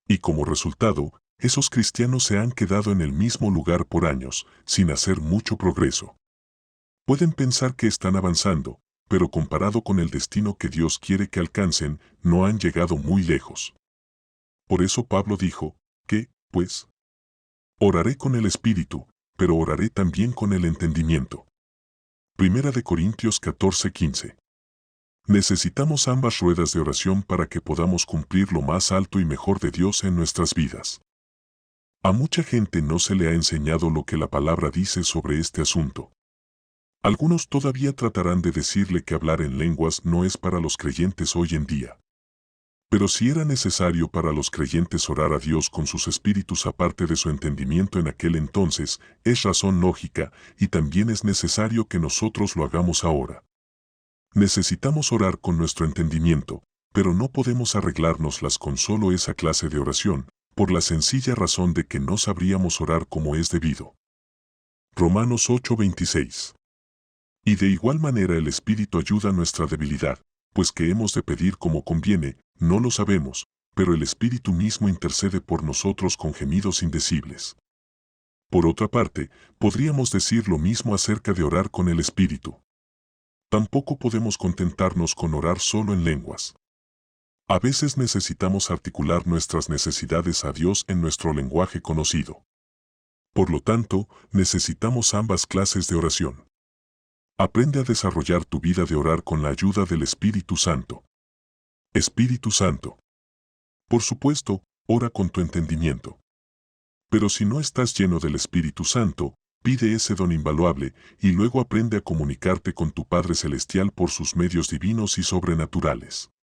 Y como resultado, esos cristianos se han quedado en el mismo lugar por años, sin hacer mucho progreso. Pueden pensar que están avanzando, pero comparado con el destino que Dios quiere que alcancen, no han llegado muy lejos. Por eso Pablo dijo, que, pues, oraré con el Espíritu, pero oraré también con el entendimiento. Primera de Corintios 14:15. Necesitamos ambas ruedas de oración para que podamos cumplir lo más alto y mejor de Dios en nuestras vidas. A mucha gente no se le ha enseñado lo que la palabra dice sobre este asunto. Algunos todavía tratarán de decirle que hablar en lenguas no es para los creyentes hoy en día. Pero si era necesario para los creyentes orar a Dios con sus espíritus aparte de su entendimiento en aquel entonces, es razón lógica, y también es necesario que nosotros lo hagamos ahora. Necesitamos orar con nuestro entendimiento, pero no podemos arreglárnoslas con solo esa clase de oración, por la sencilla razón de que no sabríamos orar como es debido. Romanos 8:26. Y de igual manera el Espíritu ayuda a nuestra debilidad, pues que hemos de pedir como conviene, no lo sabemos, pero el Espíritu mismo intercede por nosotros con gemidos indecibles. Por otra parte, podríamos decir lo mismo acerca de orar con el Espíritu. Tampoco podemos contentarnos con orar solo en lenguas. A veces necesitamos articular nuestras necesidades a Dios en nuestro lenguaje conocido. Por lo tanto, necesitamos ambas clases de oración. Aprende a desarrollar tu vida de orar con la ayuda del Espíritu Santo. Espíritu Santo. Por supuesto, ora con tu entendimiento. Pero si no estás lleno del Espíritu Santo, pide ese don invaluable y luego aprende a comunicarte con tu Padre Celestial por sus medios divinos y sobrenaturales.